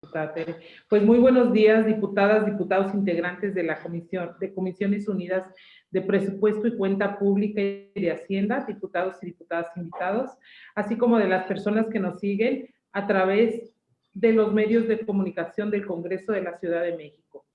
diputada Tere. Pues muy buenos días, diputadas, diputados integrantes de la Comisiones Unidas de Presupuesto y Cuenta Pública y de Hacienda, diputados y diputadas invitados, así como de las personas que nos siguen a través de los medios de comunicación del Congreso de la Ciudad de México.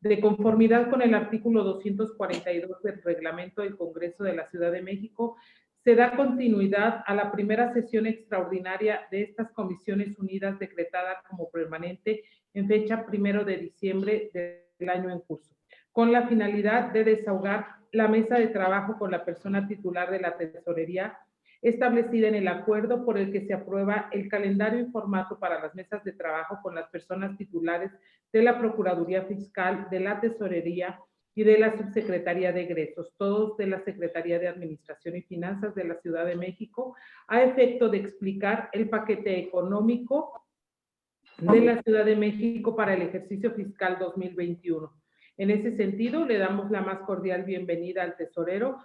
De conformidad con el artículo 242 del Reglamento del Congreso de la Ciudad de México, se da continuidad a la primera sesión extraordinaria de estas Comisiones Unidas decretada como permanente en fecha 1 de diciembre del año en curso, con la finalidad de desahogar la mesa de trabajo con la persona titular de la tesorería establecida en el acuerdo por el que se aprueba el calendario y formato para las mesas de trabajo con las personas titulares de la Procuraduría Fiscal, de la Tesorería y de la Subsecretaría de Egresos, todos de la Secretaría de Administración y Finanzas de la Ciudad de México, a efecto de explicar el paquete económico de la Ciudad de México para el ejercicio fiscal 2021. En ese sentido, le damos la más cordial bienvenida al tesorero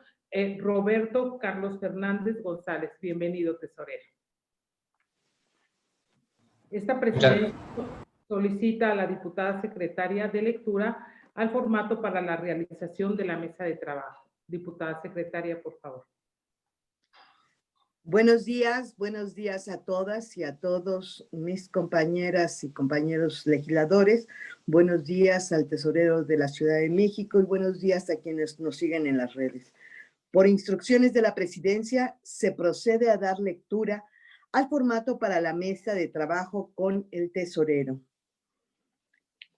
Roberto Carlos Fernández González. Bienvenido, tesorero. Esta presidencia solicita a la diputada secretaria de lectura al formato para la realización de la mesa de trabajo. Diputada secretaria, por favor. Buenos días a todas y a todos mis compañeras y compañeros legisladores. Buenos días al tesorero de la Ciudad de México y buenos días a quienes nos siguen en las redes. Por instrucciones de la presidencia, se procede a dar lectura al formato para la mesa de trabajo con el tesorero.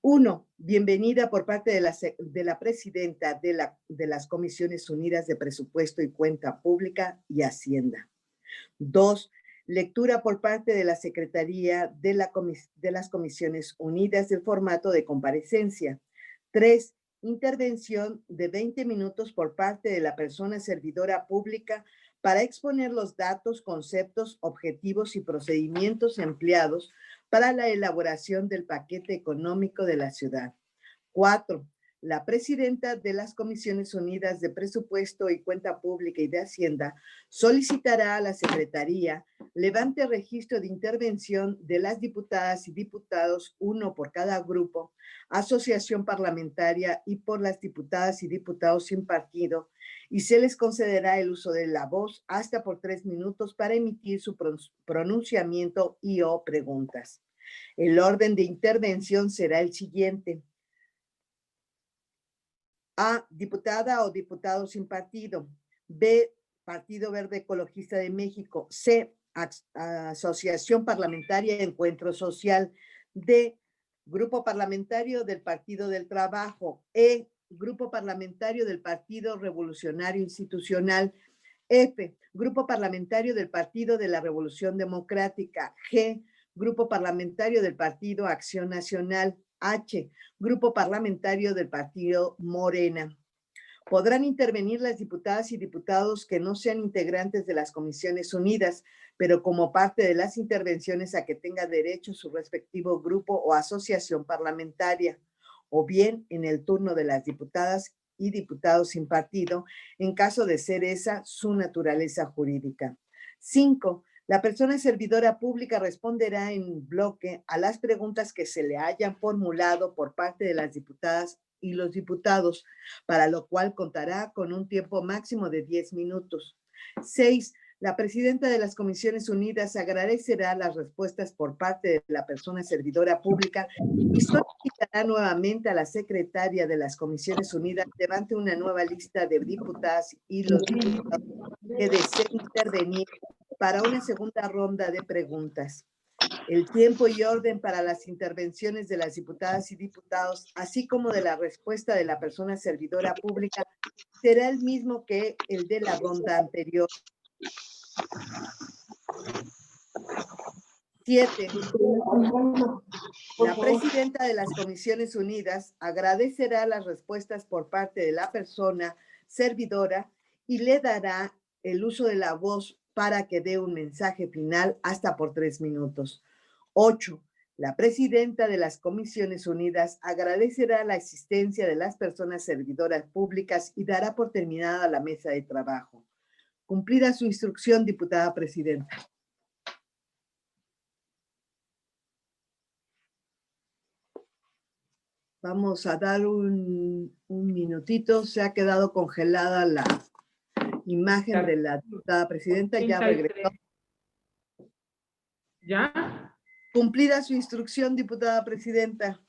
1. Bienvenida por parte de la presidenta de las Comisiones Unidas de Presupuesto y Cuenta Pública y Hacienda. 2. Lectura por parte de la Secretaría de las Comisiones Unidas del formato de comparecencia. 3. Intervención de 20 minutos por parte de la persona servidora pública para exponer los datos, conceptos, objetivos y procedimientos empleados para la elaboración del paquete económico de la ciudad. 4. La presidenta de las Comisiones Unidas de Presupuesto y Cuenta Pública y de Hacienda solicitará a la Secretaría levante registro de intervención de las diputadas y diputados, uno por cada grupo, asociación parlamentaria y por las diputadas y diputados sin partido, y se les concederá el uso de la voz hasta por 3 minutos para emitir su pronunciamiento y o preguntas. El orden de intervención será el siguiente. A, diputada o diputado sin partido. B, Partido Verde Ecologista de México. C, Asociación Parlamentaria Encuentro Social. D, Grupo Parlamentario del Partido del Trabajo. E, Grupo Parlamentario del Partido Revolucionario Institucional. F, Grupo Parlamentario del Partido de la Revolución Democrática. G, Grupo Parlamentario del Partido Acción Nacional. H, Grupo Parlamentario del Partido Morena. Podrán intervenir las diputadas y diputados que no sean integrantes de las Comisiones Unidas, pero como parte de las intervenciones a que tenga derecho su respectivo grupo o asociación parlamentaria, o bien en el turno de las diputadas y diputados sin partido, en caso de ser esa su naturaleza jurídica. 5. La persona servidora pública responderá en bloque a las preguntas que se le hayan formulado por parte de las diputadas y los diputados, para lo cual contará con un tiempo máximo de 10 minutos. 6. La presidenta de las Comisiones Unidas agradecerá las respuestas por parte de la persona servidora pública y solicitará nuevamente a la secretaria de las Comisiones Unidas levante una nueva lista de diputadas y los diputados que deseen intervenir para una segunda ronda de preguntas. El tiempo y orden para las intervenciones de las diputadas y diputados, así como de la respuesta de la persona servidora pública, será el mismo que el de la ronda anterior. 7. La presidenta de las Comisiones Unidas agradecerá las respuestas por parte de la persona servidora y le dará el uso de la voz para que dé un mensaje final hasta por 3 minutos. 8. La presidenta de las Comisiones Unidas agradecerá la asistencia de las personas servidoras públicas y dará por terminada la mesa de trabajo. Cumplida su instrucción, diputada presidenta. Vamos a dar un minutito. Se ha quedado congelada la imagen de la diputada presidenta. Ya regresó. ¿Ya? Cumplida su instrucción, diputada presidenta.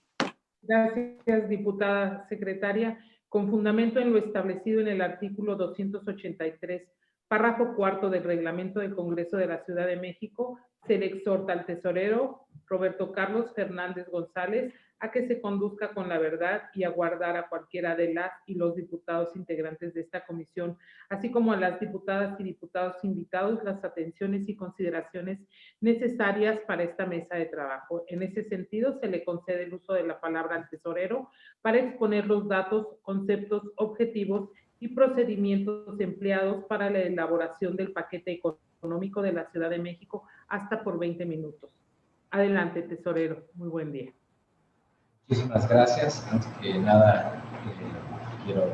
Gracias, diputada secretaria. Con fundamento en lo establecido en el artículo 283, párrafo cuarto del Reglamento del Congreso de la Ciudad de México, se le exhorta al tesorero Roberto Carlos Fernández González a que se conduzca con la verdad y a guardar a cualquiera de las y los diputados integrantes de esta comisión, así como a las diputadas y diputados invitados, las atenciones y consideraciones necesarias para esta mesa de trabajo. En ese sentido, se le concede el uso de la palabra al tesorero para exponer los datos, conceptos, objetivos y procedimientos empleados para la elaboración del paquete económico de la Ciudad de México hasta por 20 minutos. Adelante, tesorero. Muy buen día. Muchísimas gracias. Antes que nada, quiero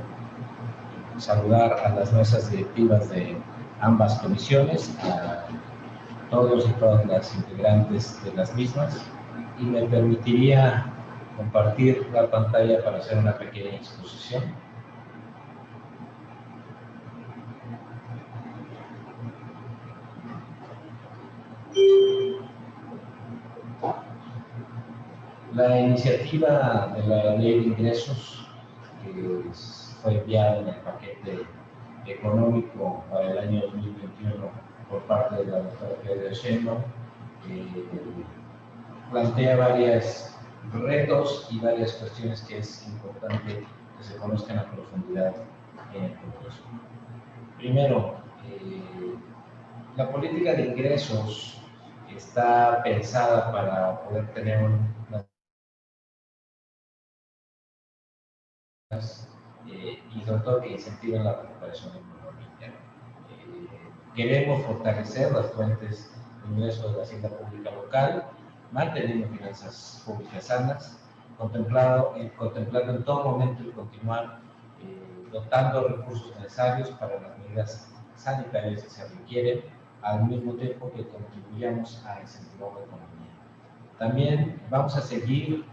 saludar a las mesas directivas de ambas comisiones, a todos y todas las integrantes de las mismas, y me permitiría compartir la pantalla para hacer una pequeña exposición. La iniciativa de la Ley de Ingresos, que fue enviada en el paquete económico para el año 2021 por parte de la doctora Claudia Sheinbaum, plantea varios retos y varias cuestiones que es importante que se conozcan a profundidad en el Congreso. Primero, la política de ingresos está pensada para poder tener y sobre todo que incentiven la recuperación económica. Queremos fortalecer las fuentes de ingresos de la hacienda pública local, manteniendo finanzas públicas sanas, contemplando en todo momento el continuar dotando recursos necesarios para las medidas sanitarias que se requieren, al mismo tiempo que contribuyamos a incentivar la economía. También vamos a seguir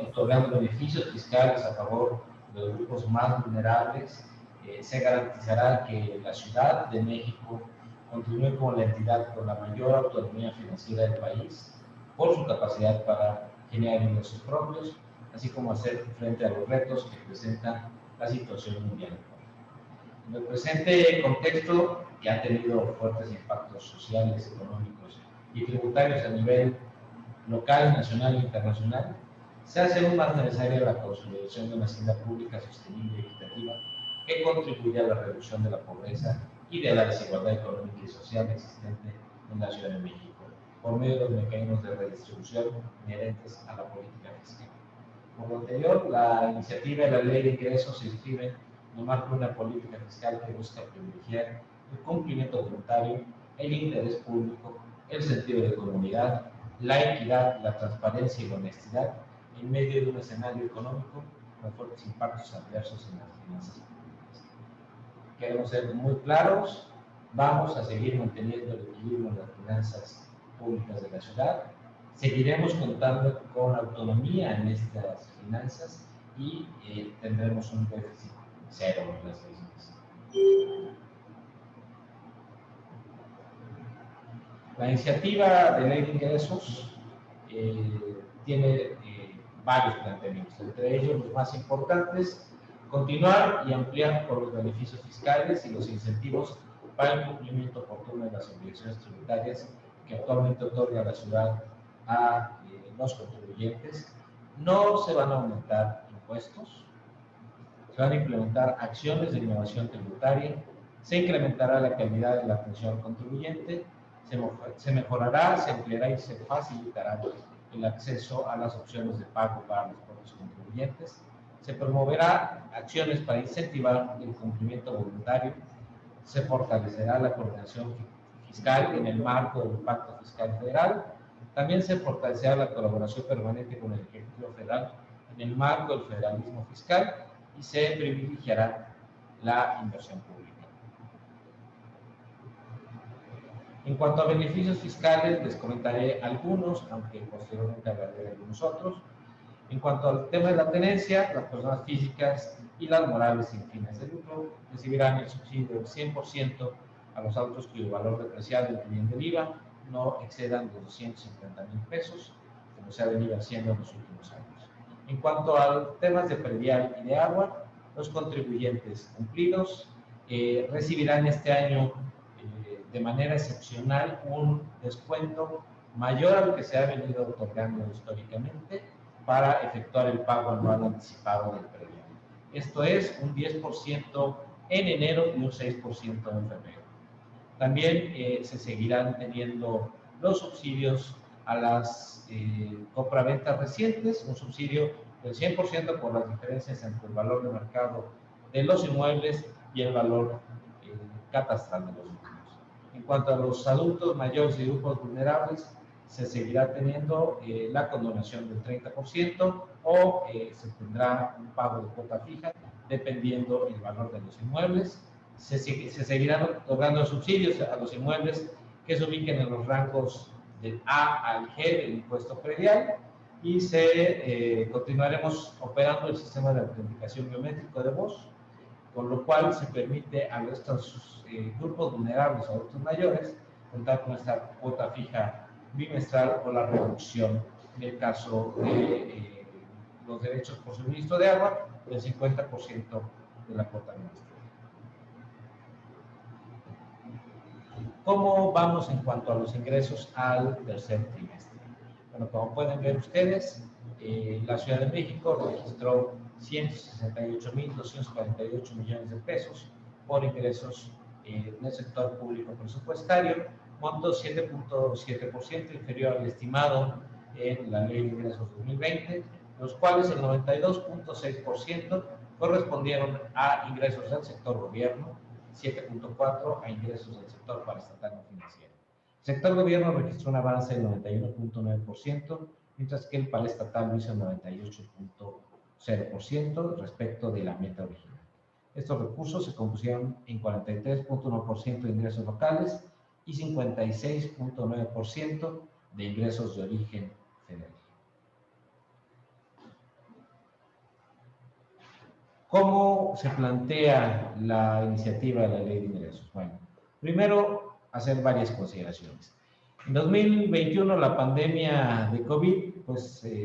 otorgando beneficios fiscales a favor de los grupos más vulnerables. Se garantizará que la Ciudad de México continúe como la entidad con la mayor autonomía financiera del país, por su capacidad para generar ingresos propios, así como hacer frente a los retos que presenta la situación mundial. En el presente contexto, que ha tenido fuertes impactos sociales, económicos y tributarios a nivel local, nacional e internacional, se hace aún más necesaria la consolidación de una hacienda pública sostenible y equitativa que contribuya a la reducción de la pobreza y de la desigualdad económica y social existente en la Ciudad de México, por medio de los mecanismos de redistribución inherentes a la política fiscal. Por lo anterior, la iniciativa de la Ley de Ingresos se inscribe en el marco de una política fiscal que busca privilegiar el cumplimiento voluntario, el interés público, el sentido de comunidad, la equidad, la transparencia y la honestidad en medio de un escenario económico con fuertes impactos adversos en las finanzas públicas. Queremos ser muy claros, vamos a seguir manteniendo el equilibrio en las finanzas públicas de la ciudad, seguiremos contando con autonomía en estas finanzas y tendremos un déficit cero en las mismas. La iniciativa de ley de ingresos tiene varios planteamientos, entre ellos los más importantes: continuar y ampliar por los beneficios fiscales y los incentivos para el cumplimiento oportuno de las obligaciones tributarias que actualmente otorga la ciudad a los contribuyentes. No se van a aumentar impuestos, se van a implementar acciones de innovación tributaria, se incrementará la calidad de la atención al contribuyente, se mejorará, se ampliará y se facilitará el acceso a las opciones de pago para los propios contribuyentes, se promoverá acciones para incentivar el cumplimiento voluntario, se fortalecerá la coordinación fiscal en el marco del Pacto Fiscal Federal, también se fortalecerá la colaboración permanente con el Ejecutivo Federal en el marco del federalismo fiscal y se privilegiará la inversión pública. En cuanto a beneficios fiscales, les comentaré algunos, aunque posteriormente hablaré de algunos otros. En cuanto al tema de la tenencia, las personas físicas y las morales sin fines de lucro recibirán el subsidio del 100% a los autos cuyo valor depreciado, incluyendo el IVA, no excedan los 250,000 pesos, como se ha venido haciendo en los últimos años. En cuanto a temas de predial y de agua, los contribuyentes cumplidos recibirán este año de manera excepcional un descuento mayor al que se ha venido otorgando históricamente para efectuar el pago anual anticipado del predial. Esto es un 10% en enero y un 6% en febrero. También se seguirán teniendo los subsidios a las compraventas recientes, un subsidio del 100% por las diferencias entre el valor de mercado de los inmuebles y el valor catastral de los mismos. En cuanto a los adultos mayores y grupos vulnerables, se seguirá teniendo la condonación del 30% o se tendrá un pago de cuota fija dependiendo el valor de los inmuebles. Se seguirán otorgando subsidios a los inmuebles que se ubiquen en los rangos del A al G del impuesto predial y continuaremos operando el sistema de autenticación biométrico de voz, con lo cual se permite a estos grupos vulnerables o adultos mayores contar con esta cuota fija bimestral o la reducción en el caso de los derechos por suministro de agua del 50% de la cuota bimestral. ¿Cómo vamos en cuanto a los ingresos al tercer trimestre? Bueno, como pueden ver ustedes, la Ciudad de México registró 168,248 millones de pesos por ingresos del sector público presupuestario, monto 7.7% inferior al estimado en la Ley de Ingresos 2020, los cuales el 92.6% correspondieron a ingresos del sector gobierno, 7.4% a ingresos del sector paraestatal no financiero. El sector gobierno registró un avance del 91.9%, mientras que el paraestatal lo hizo el 98.0% respecto de la meta original. Estos recursos se compusieron en 43.1% de ingresos locales y 56.9% de ingresos de origen federal. ¿Cómo se plantea la iniciativa de la Ley de Ingresos? Bueno, primero, hacer varias consideraciones. En 2021, la pandemia de COVID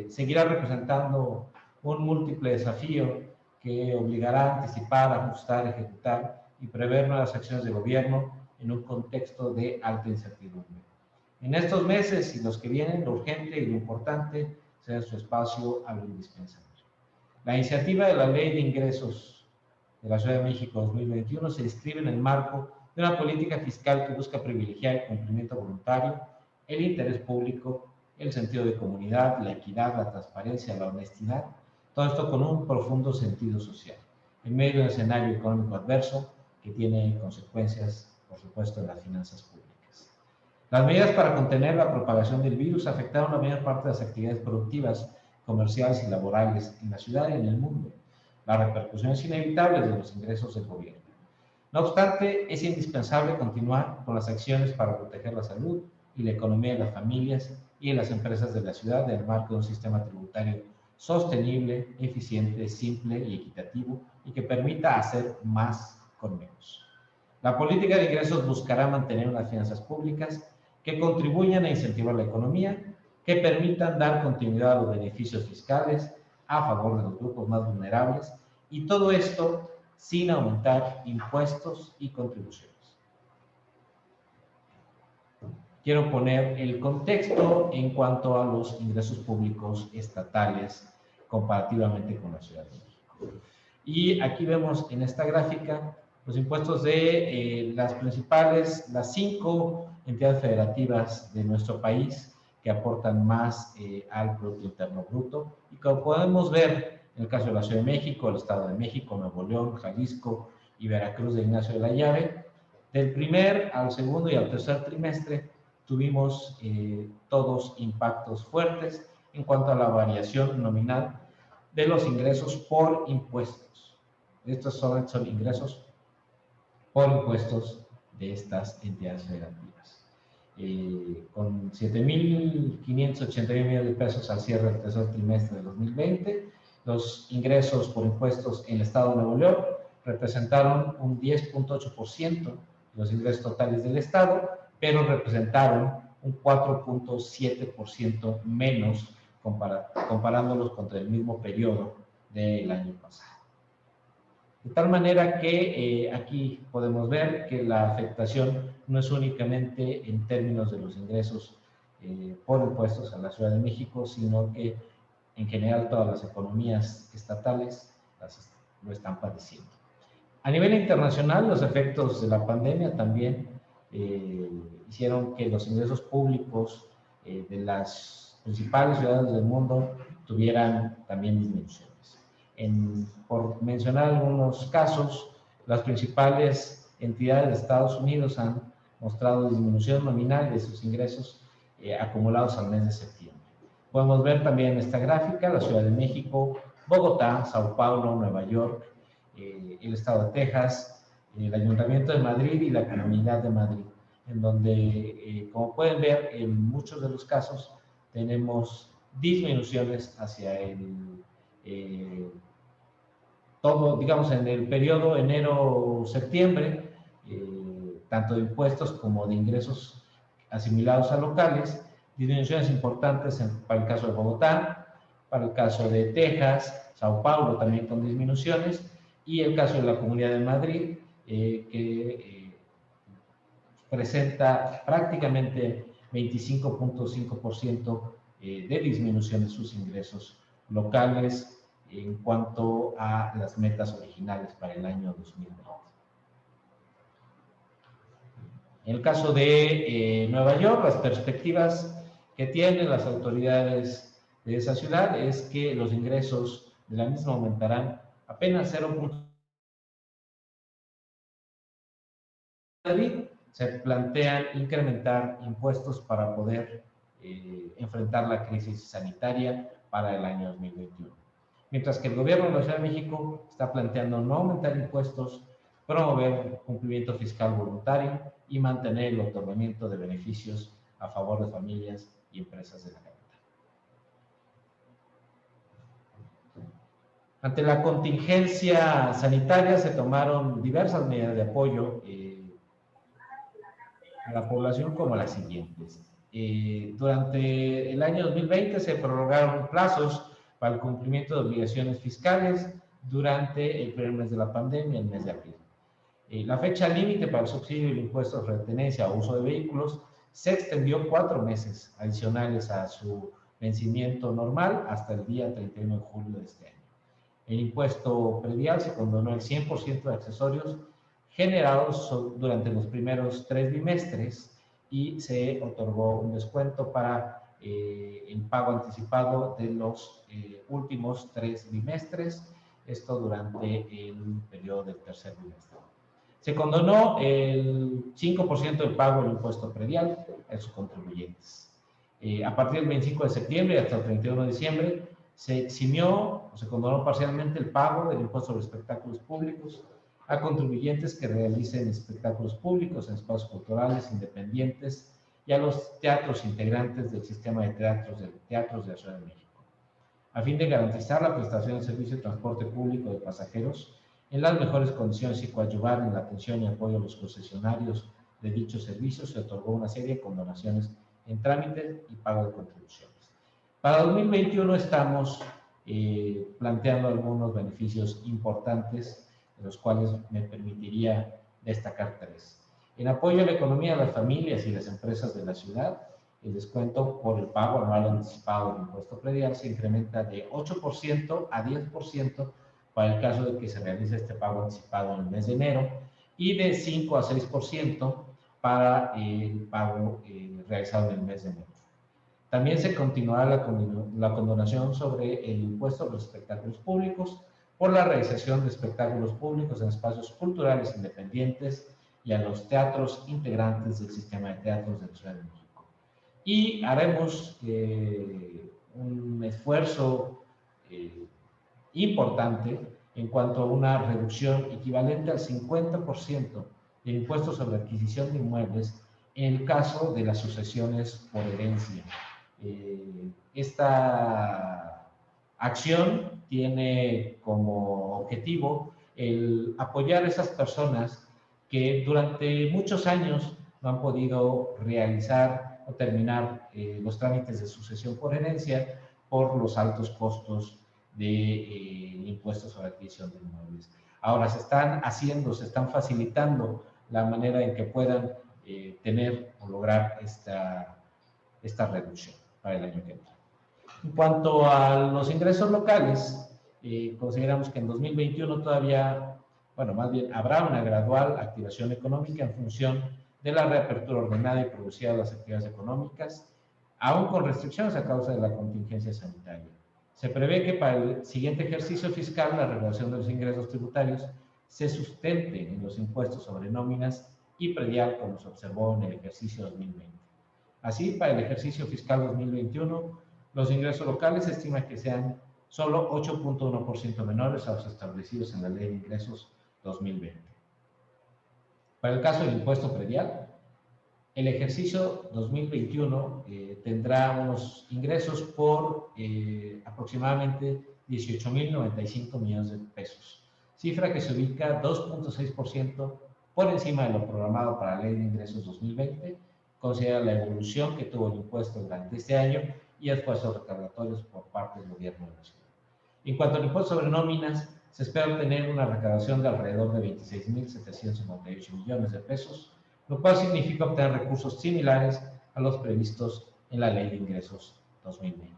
seguirá representando un múltiple desafío que obligará a anticipar, ajustar, ejecutar y prever nuevas acciones de gobierno en un contexto de alta incertidumbre. En estos meses y los que vienen, lo urgente y lo importante será su espacio a lo indispensable. La iniciativa de la Ley de Ingresos de la Ciudad de México 2021 se inscribe en el marco de una política fiscal que busca privilegiar el cumplimiento voluntario, el interés público, el sentido de comunidad, la equidad, la transparencia, la honestidad, todo esto con un profundo sentido social, en medio de un escenario económico adverso que tiene consecuencias, por supuesto, en las finanzas públicas. Las medidas para contener la propagación del virus afectaron la mayor parte de las actividades productivas, comerciales y laborales en la ciudad y en el mundo. Las repercusiones inevitables de los ingresos del gobierno. No obstante, es indispensable continuar con las acciones para proteger la salud y la economía de las familias y de las empresas de la ciudad en el marco de un sistema tributario sostenible, eficiente, simple y equitativo y que permita hacer más con menos. La política de ingresos buscará mantener unas finanzas públicas que contribuyan a incentivar la economía, que permitan dar continuidad a los beneficios fiscales a favor de los grupos más vulnerables y todo esto sin aumentar impuestos y contribuciones. Quiero poner el contexto en cuanto a los ingresos públicos estatales comparativamente con la Ciudad de México. Y aquí vemos en esta gráfica los impuestos de las 5 entidades federativas de nuestro país que aportan más al Producto Interno Bruto. Y como podemos ver, en el caso de la Ciudad de México, el Estado de México, Nuevo León, Jalisco y Veracruz de Ignacio de la Llave, del primer al segundo y al tercer trimestre tuvimos todos impactos fuertes en cuanto a la variación nominal de los ingresos por impuestos. Estos son ingresos por impuestos de estas entidades federativas. con 7.581 millones de pesos al cierre del tercer trimestre de 2020. Los ingresos por impuestos en el Estado de Nuevo León representaron un 10.8% de los ingresos totales del Estado, pero representaron un 4.7% menos comparándolos contra el mismo periodo del año pasado. De tal manera que aquí podemos ver que la afectación no es únicamente en términos de los ingresos por impuestos a la Ciudad de México, sino que en general todas las economías estatales lo están padeciendo. A nivel internacional, los efectos de la pandemia también hicieron que los ingresos públicos de las principales ciudades del mundo tuvieran también disminuciones. Por mencionar algunos casos, las principales entidades de Estados Unidos han mostrado disminución nominal de sus ingresos acumulados al mes de septiembre. Podemos ver también en esta gráfica la Ciudad de México, Bogotá, Sao Paulo, Nueva York, el Estado de Texas, el Ayuntamiento de Madrid y la Comunidad de Madrid, en donde, como pueden ver, en muchos de los casos tenemos disminuciones hacia todo, digamos, en el periodo enero-septiembre, tanto de impuestos como de ingresos asimilados a locales, disminuciones importantes para el caso de Bogotá, para el caso de Texas, Sao Paulo también con disminuciones, y el caso de la Comunidad de Madrid, que presenta prácticamente 25.5% de disminución de sus ingresos locales en cuanto a las metas originales para el año 2020. En el caso de Nueva York, las perspectivas que tienen las autoridades de esa ciudad es que los ingresos de la misma aumentarán apenas 0.5%. Se plantean incrementar impuestos para poder enfrentar la crisis sanitaria para el año 2021. Mientras que el gobierno de la Ciudad de México está planteando no aumentar impuestos, promover cumplimiento fiscal voluntario y mantener el otorgamiento de beneficios a favor de familias y empresas de la capital. Ante la contingencia sanitaria se tomaron diversas medidas de apoyo a la población, como las siguientes. Durante el año 2020 se prorrogaron plazos para el cumplimiento de obligaciones fiscales durante el primer mes de la pandemia, el mes de abril. La fecha límite para el subsidio del impuesto de retenencia o uso de vehículos se extendió 4 meses adicionales a su vencimiento normal hasta el día 31 de julio de este año. El impuesto predial se condonó el 100% de accesorios generados durante los primeros 3 bimestres y se otorgó un descuento para el pago anticipado de los últimos 3 bimestres, esto durante el periodo del tercer bimestre. Se condonó el 5% del pago del impuesto predial a sus contribuyentes. A partir del 25 de septiembre hasta el 31 de diciembre se eximió o se condonó parcialmente el pago del impuesto sobre espectáculos públicos a contribuyentes que realicen espectáculos públicos en espacios culturales independientes y a los teatros integrantes del sistema de teatros de la Ciudad de México, a fin de garantizar la prestación de servicio de transporte público de pasajeros en las mejores condiciones y coadyuvar en la atención y apoyo a los concesionarios de dichos servicios. Se otorgó una serie de condonaciones en trámite y pago de contribuciones. Para 2021 estamos planteando algunos beneficios importantes, de los cuales me permitiría destacar 3. En apoyo a la economía de las familias y las empresas de la ciudad, el descuento por el pago anual anticipado del impuesto predial se incrementa de 8% a 10% para el caso de que se realice este pago anticipado en el mes de enero y de 5 a 6% para el pago realizado en el mes de enero. También se continuará la condonación sobre el impuesto a los espectáculos públicos por la realización de espectáculos públicos en espacios culturales independientes y a los teatros integrantes del sistema de teatros de la Ciudad de México. Y haremos un esfuerzo importante en cuanto a una reducción equivalente al 50% de impuestos sobre adquisición de inmuebles en el caso de las sucesiones por herencia. Esta acción tiene como objetivo el apoyar a esas personas que durante muchos años no han podido realizar o terminar los trámites de sucesión por herencia por los altos costos de impuestos sobre adquisición de inmuebles. Ahora se están facilitando la manera en que puedan tener o lograr esta reducción para el año que entra. En cuanto a los ingresos locales, consideramos que en 2021 todavía, bueno, más bien habrá una gradual activación económica en función de la reapertura ordenada y producida de las actividades económicas, aún con restricciones a causa de la contingencia sanitaria. Se prevé que para el siguiente ejercicio fiscal la recaudación de los ingresos tributarios se sustente en los impuestos sobre nóminas y predial, como se observó en el ejercicio 2020. Así, para el ejercicio fiscal 2021, los ingresos locales se estima que sean solo 8.1% menores a los establecidos en la Ley de Ingresos 2020. Para el caso del impuesto predial, el ejercicio 2021 tendrá unos ingresos por aproximadamente 18.095 millones de pesos, cifra que se ubica 2.6% por encima de lo programado para la Ley de Ingresos 2020, considera la evolución que tuvo el impuesto durante este año y esfuerzos recaudatorios por parte del gobierno de la ciudad. En cuanto al impuesto sobre nóminas, se espera obtener una recaudación de alrededor de 26.758 millones de pesos, lo cual significa obtener recursos similares a los previstos en la Ley de Ingresos 2020.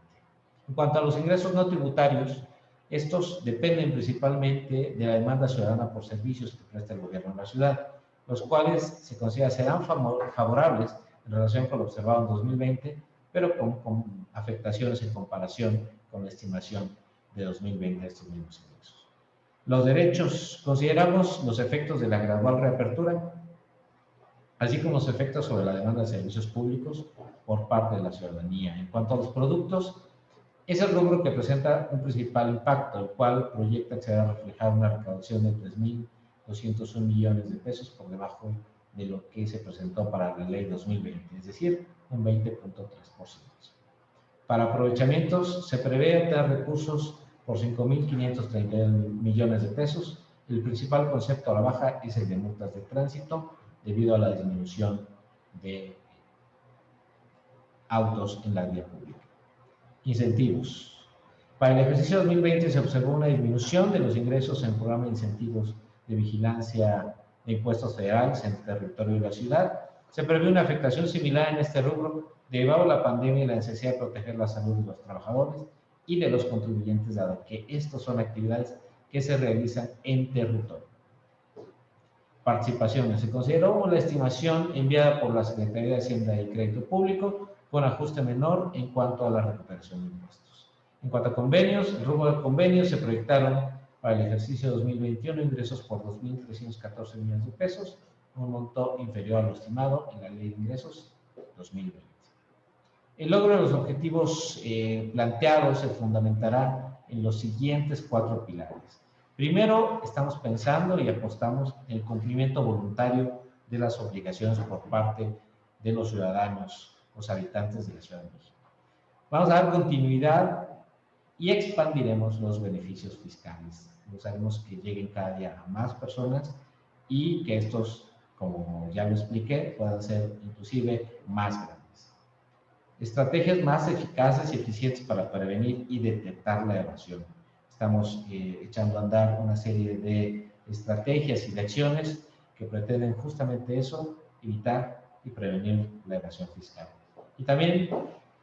En cuanto a los ingresos no tributarios, estos dependen principalmente de la demanda ciudadana por servicios que presta el gobierno de la ciudad, los cuales se considera serán favorables en relación con lo observado en 2020, pero con afectaciones en comparación con la estimación de 2020 de estos mismos ingresos. Los derechos, consideramos los efectos de la gradual reapertura, así como los efectos sobre la demanda de servicios públicos por parte de la ciudadanía. En cuanto a los productos, es el rubro que presenta un principal impacto, el cual proyecta que se va a reflejar una recaudación de 3.201 millones de pesos por debajo de lo que se presentó para la ley 2020, es decir, un 20.3%. Para aprovechamientos, se prevé obtener recursos por 5.531 millones de pesos. El principal concepto a la baja es el de multas de tránsito, debido a la disminución de autos en la vía pública. Incentivos. Para el ejercicio 2020 se observó una disminución de los ingresos en el programa de incentivos de vigilancia de impuestos federales en el territorio de la ciudad. Se prevé una afectación similar en este rubro, derivado de la pandemia y la necesidad de proteger la salud de los trabajadores y de los contribuyentes, dado que estos son actividades que se realizan en territorio. Participaciones. Se consideró la estimación enviada por la Secretaría de Hacienda y Crédito Público con ajuste menor en cuanto a la recuperación de impuestos. En cuanto a convenios, el rubro de convenios se proyectaron para el ejercicio 2021 ingresos por 2.314 millones de pesos, un monto inferior a lo estimado en la Ley de Ingresos 2020. El logro de los objetivos planteados se fundamentará en los siguientes 4 pilares. Primero, estamos pensando y apostamos en el cumplimiento voluntario de las obligaciones por parte de los ciudadanos, los habitantes de la Ciudad de México. Vamos a dar continuidad y expandiremos los beneficios fiscales. Buscaremos que lleguen cada día a más personas y que estos, como ya lo expliqué, puedan ser inclusive más grandes. Estrategias más eficaces y eficientes para prevenir y detectar la evasión. Estamos echando a andar una serie de estrategias y de acciones que pretenden justamente eso, evitar y prevenir la evasión fiscal. Y también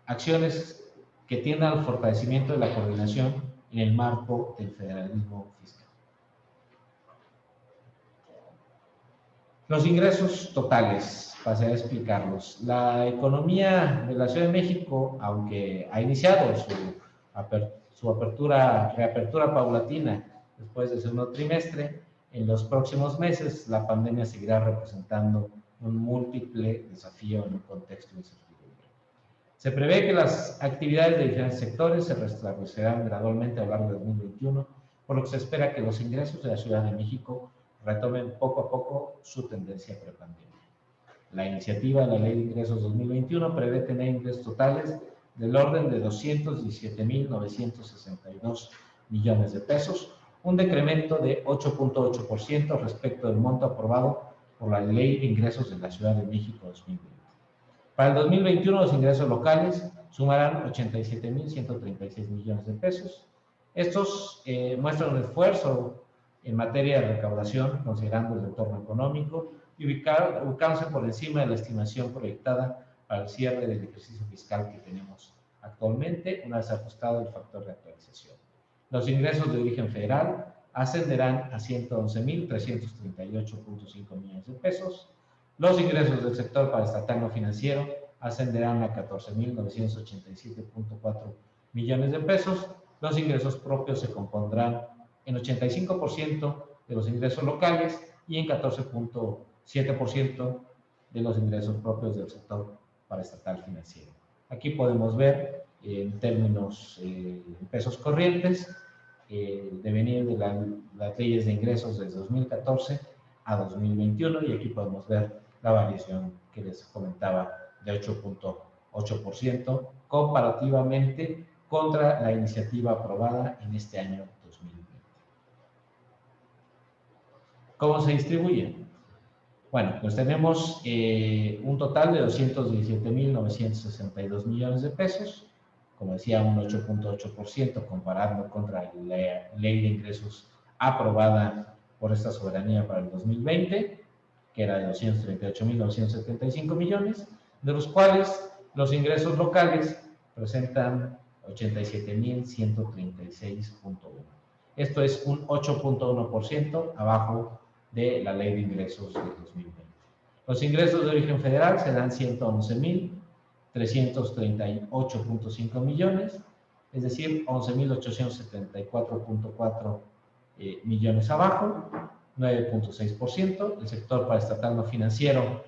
acciones que tiendan al fortalecimiento de la coordinación en el marco del federalismo fiscal. Los ingresos totales, pasaré a explicarlos. La economía de la Ciudad de México, aunque ha iniciado su reapertura paulatina después del segundo trimestre, en los próximos meses la pandemia seguirá representando un múltiple desafío en un contexto de incertidumbre. Se prevé que las actividades de diferentes sectores se restablecerán gradualmente a lo largo de 2021, por lo que se espera que los ingresos de la Ciudad de México retomen poco a poco su tendencia prepandemia. La iniciativa de la Ley de Ingresos 2021 prevé tener ingresos totales del orden de 217.962 millones de pesos, un decremento de 8.8% respecto del monto aprobado por la Ley de Ingresos de la Ciudad de México 2020. Para el 2021, los ingresos locales sumarán 87.136 millones de pesos. Estos muestran un esfuerzo en materia de recaudación, considerando el entorno económico, y ubicándose por encima de la estimación proyectada para el cierre del ejercicio fiscal que tenemos actualmente, una vez ajustado el factor de actualización. Los ingresos de origen federal ascenderán a 111.338.5 millones de pesos. Los ingresos del sector paraestatal no financiero ascenderán a 14.987.4 millones de pesos. Los ingresos propios se compondrán en 85% de los ingresos locales y en 14.7% de los ingresos propios del sector paraestatal financiero. Aquí podemos ver en términos en pesos corrientes el devenir de las leyes de ingresos desde 2014 a 2021, y aquí podemos ver la variación que les comentaba de 8.8% comparativamente contra la iniciativa aprobada en este año 2020. ¿Cómo se distribuyen? Bueno, pues tenemos un total de 217.962 millones de pesos, como decía, un 8.8% comparando contra la Ley de Ingresos aprobada por esta soberanía para el 2020, que era de 238.975 millones, de los cuales los ingresos locales presentan 87.136.1. Esto es un 8.1% abajo de la Ley de Ingresos del 2020. Los ingresos de origen federal serán 111.338.5 millones, es decir, 11.874.4 millones abajo, 9.6%. El sector paraestatal no financiero,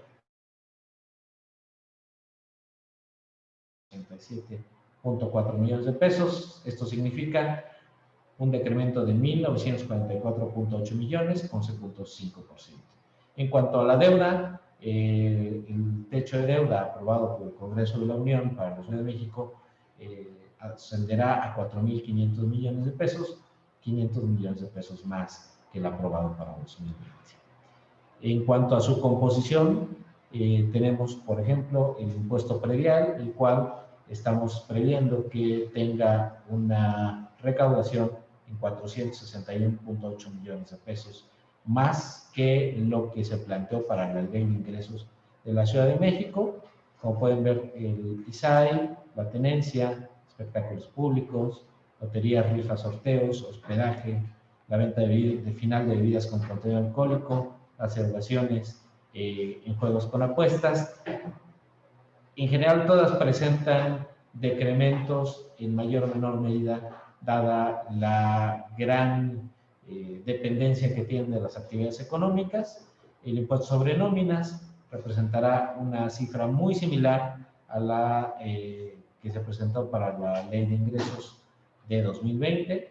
67.4 millones de pesos. Esto significa un decremento de 1.944.8 millones, 11.5%. En cuanto a la deuda, el techo de deuda aprobado por el Congreso de la Unión para la Ciudad de México ascenderá a 4.500 millones de pesos, 500 millones de pesos más que el aprobado para 2020. En cuanto a su composición, tenemos, por ejemplo, el impuesto predial, el cual estamos previendo que tenga una recaudación en 461.8 millones de pesos, más que lo que se planteó para la Ley de Ingresos de la Ciudad de México. Como pueden ver, el ISAI, la tenencia, espectáculos públicos, loterías, rifas, sorteos, hospedaje, la venta de final de bebidas con contenido alcohólico, las celebraciones en juegos con apuestas. En general, todas presentan decrementos en mayor o menor medida, dada la gran dependencia que tienen de las actividades económicas. El impuesto sobre nóminas representará una cifra muy similar a la que se presentó para la Ley de Ingresos de 2020.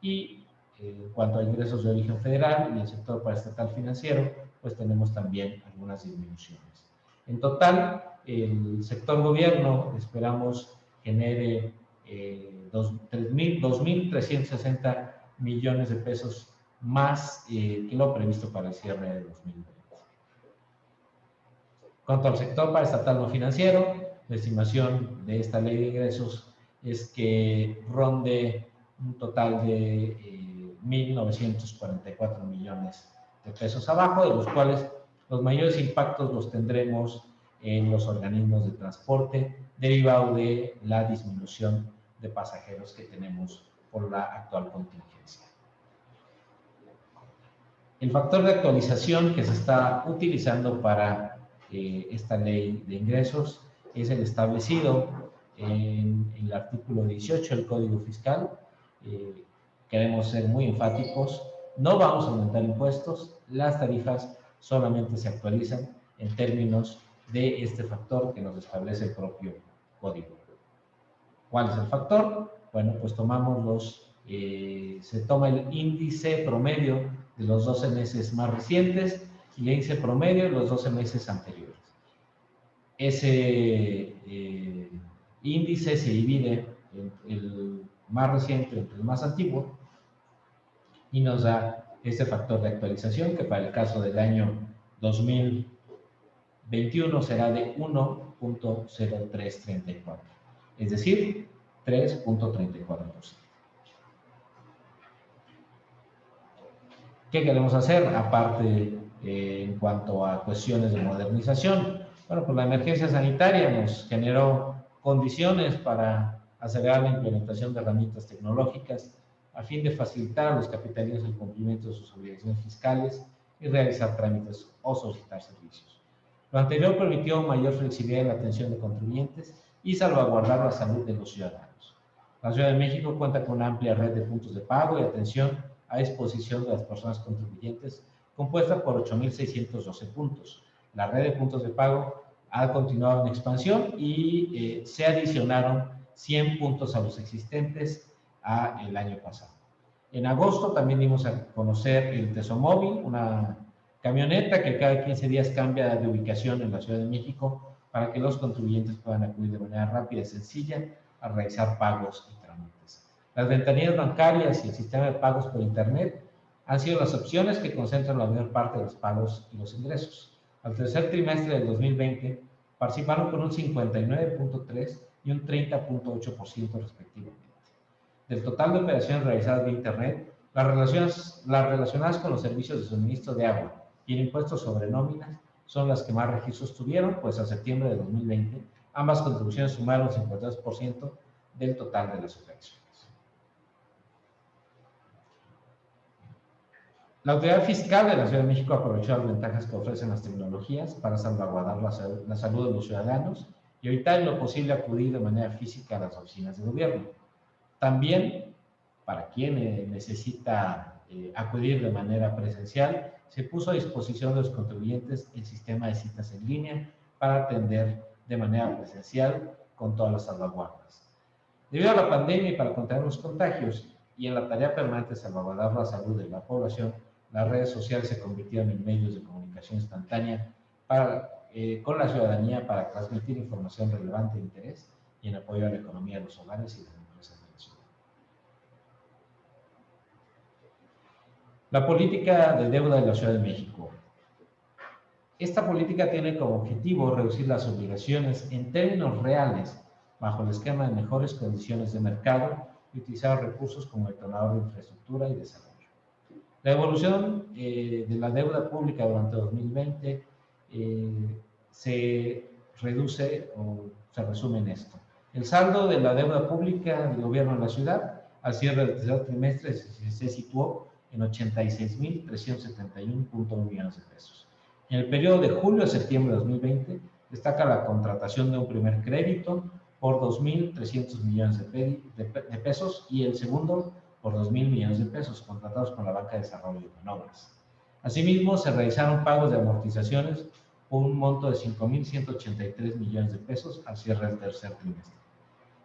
Y en cuanto a ingresos de origen federal y el sector paraestatal financiero, pues tenemos también algunas disminuciones. En total, el sector gobierno esperamos genere 2.360 millones de pesos más que lo previsto para el cierre de 2020. Cuanto al sector paraestatal no financiero, la estimación de esta ley de ingresos es que ronde un total de 1.944 millones de pesos abajo, de los cuales los mayores impactos los tendremos en los organismos de transporte, derivado de la disminución de pasajeros que tenemos por la actual contingencia. El factor de actualización que se está utilizando para esta ley de ingresos es el establecido en el artículo 18 del Código Fiscal. Queremos ser muy enfáticos: no vamos a aumentar impuestos, las tarifas solamente se actualizan en términos de este factor que nos establece el propio código. ¿Cuál es el factor? Bueno, pues se toma el índice promedio de los 12 meses más recientes y el índice promedio de los 12 meses anteriores. Ese índice se divide en el más reciente entre el más antiguo y nos da este factor de actualización que para el caso del año 2021 será de 1.0334, es decir, 3.34%. ¿Qué queremos hacer aparte en cuanto a cuestiones de modernización? Bueno, pues la emergencia sanitaria nos generó condiciones para acelerar la implementación de herramientas tecnológicas a fin de facilitar a los capitalinos el cumplimiento de sus obligaciones fiscales y realizar trámites o solicitar servicios. Lo anterior permitió mayor flexibilidad en la atención de contribuyentes y salvaguardar la salud de los ciudadanos. La Ciudad de México cuenta con una amplia red de puntos de pago y atención a disposición de las personas contribuyentes, compuesta por 8.612 puntos. La red de puntos de pago ha continuado en expansión y se adicionaron 100 puntos a los existentes el año pasado. En agosto también dimos a conocer el Tesomóvil, una camioneta que cada 15 días cambia de ubicación en la Ciudad de México para que los contribuyentes puedan acudir de manera rápida y sencilla a realizar pagos y trámites. Las ventanillas bancarias y el sistema de pagos por Internet han sido las opciones que concentran la mayor parte de los pagos y los ingresos. Al tercer trimestre del 2020 participaron con un 59.3% y un 30.8% respectivamente. Del total de operaciones realizadas vía Internet, las relacionadas con los servicios de suministro de agua y el impuesto sobre nóminas son las que más registros tuvieron, pues a septiembre de 2020 ambas contribuciones sumaron 52% del total de las operaciones. La autoridad fiscal de la Ciudad de México aprovechó las ventajas que ofrecen las tecnologías para salvaguardar la salud de los ciudadanos y evitar en lo posible acudir de manera física a las oficinas de gobierno. También, para quien necesita acudir de manera presencial, se puso a disposición de los contribuyentes el sistema de citas en línea para atender de manera presencial con todas las salvaguardas. Debido a la pandemia y para contener los contagios y en la tarea permanente de salvaguardar la salud de la población, las redes sociales se convirtieron en medios de comunicación instantánea con la ciudadanía para transmitir información relevante de interés y en apoyo a la economía de los hogares y de las empresas de la ciudad. La política de deuda de la Ciudad de México. Esta política tiene como objetivo reducir las obligaciones en términos reales bajo el esquema de mejores condiciones de mercado y utilizar recursos como detonador de infraestructura y desarrollo. La evolución de la deuda pública durante 2020 se reduce o se resume en esto. El saldo de la deuda pública del gobierno de la ciudad al cierre del tercer trimestre se situó en 86.371.1 millones de pesos. En el periodo de julio a septiembre de 2020 destaca la contratación de un primer crédito por 2.300 millones de pesos y el segundo por 2.000 millones de pesos contratados con la banca de desarrollo de Banobras. Asimismo, se realizaron pagos de amortizaciones por un monto de 5.183 millones de pesos al cierre del tercer trimestre.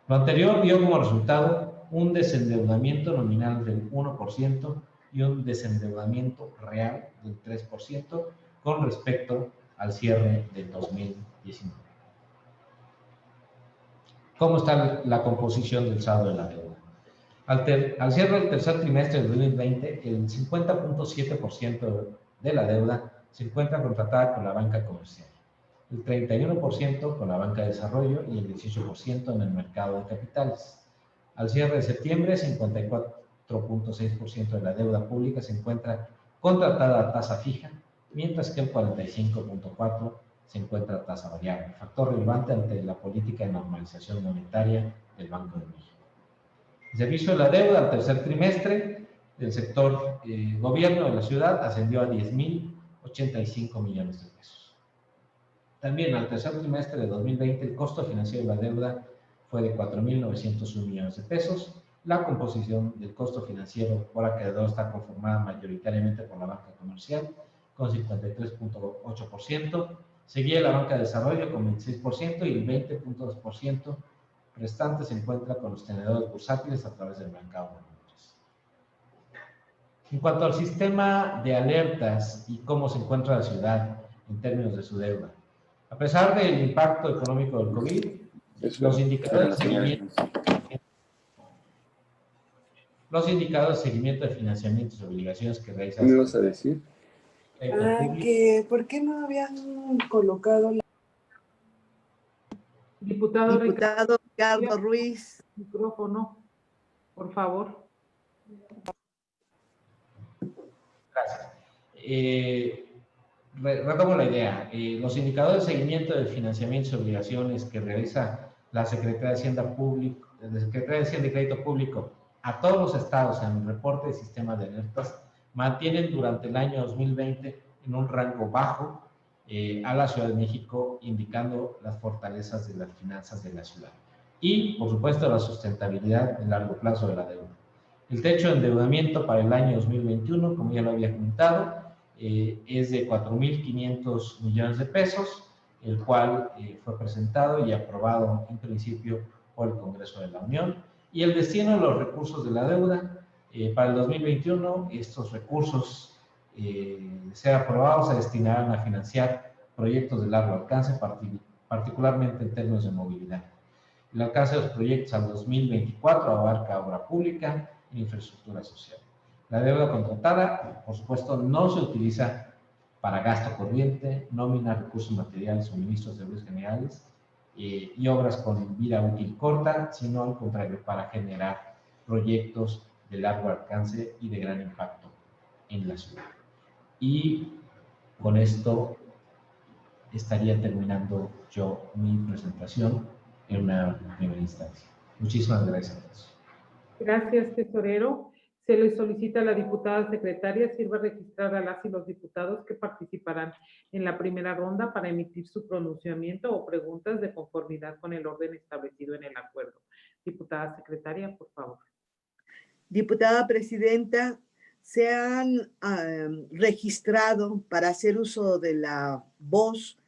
Lo anterior dio como resultado un desendeudamiento nominal del 1% y un desendeudamiento real del 3% con respecto al cierre del 2019. ¿Cómo está la composición del saldo de la deuda? Al cierre del tercer trimestre de 2020, el 50.7% de la deuda se encuentra contratada con la banca comercial, el 31% con la banca de desarrollo y el 18% en el mercado de capitales. Al cierre de septiembre, 54.6% de la deuda pública se encuentra contratada a tasa fija, mientras que el 45.4% se encuentra a tasa variable, factor relevante ante la política de normalización monetaria del Banco de México. El servicio de la deuda al tercer trimestre del sector gobierno de la ciudad ascendió a 10.085 millones de pesos. También al tercer trimestre de 2020 el costo financiero de la deuda fue de 4.901 millones de pesos. La composición del costo financiero por acreedor está conformada mayoritariamente por la banca comercial con 53.8%, seguía la banca de desarrollo con 26% y el 20.2% restante se encuentra con los tenedores bursátiles a través del mercado de valores. En cuanto al sistema de alertas y cómo se encuentra la ciudad en términos de su deuda, A pesar del impacto económico del COVID, los indicadores de seguimiento de financiamientos y obligaciones que realizan. ¿Qué me ibas a decir? Que ¿por qué no habían colocado la... Diputado Ricardo Ruiz. micrófono, por favor. Gracias. Retomo la idea. Los indicadores de seguimiento de financiamientos y obligaciones que realiza la Secretaría de Hacienda Pública, la Secretaría de Hacienda y Crédito Público a todos los estados en el reporte de sistema de alertas mantienen durante el año 2020 en un rango bajo a la Ciudad de México, indicando las fortalezas de las finanzas de la ciudad y, por supuesto, la sustentabilidad en largo plazo de la deuda. El techo de endeudamiento para el año 2021, como ya lo había comentado, es de 4.500 millones de pesos, el cual fue presentado y aprobado en principio por el Congreso de la Unión. Y el destino de los recursos de la deuda, para el 2021, estos recursos, de ser aprobados, se destinarán a financiar proyectos de largo alcance, particularmente en términos de movilidad. El alcance de los proyectos al 2024 abarca obra pública e infraestructura social. La deuda contratada, por supuesto, no se utiliza para gasto corriente, nómina, recursos materiales, suministros de bienes generales y obras con vida útil corta, sino al contrario, para generar proyectos de largo alcance y de gran impacto en la ciudad. Y con esto estaría terminando yo mi presentación en una primera instancia. Muchísimas gracias a todos. Gracias, tesorero. Se le solicita a la diputada secretaria sirva registrar a las y los diputados que participarán en la primera ronda para emitir su pronunciamiento o preguntas de conformidad con el orden establecido en el acuerdo. Diputada secretaria, por favor. Diputada presidenta, se han registrado para hacer uso de la voz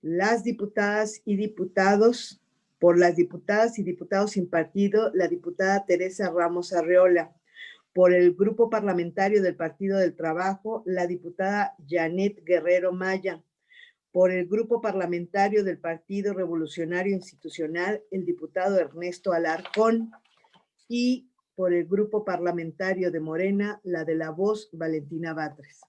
las diputadas y diputados, por las diputadas y diputados sin partido, la diputada Teresa Ramos Arreola. Por el Grupo Parlamentario del Partido del Trabajo, la diputada Janet Guerrero Maya. Por el Grupo Parlamentario del Partido Revolucionario Institucional, el diputado Ernesto Alarcón. Y por el Grupo Parlamentario de Morena, la de La Voz, Valentina Batres.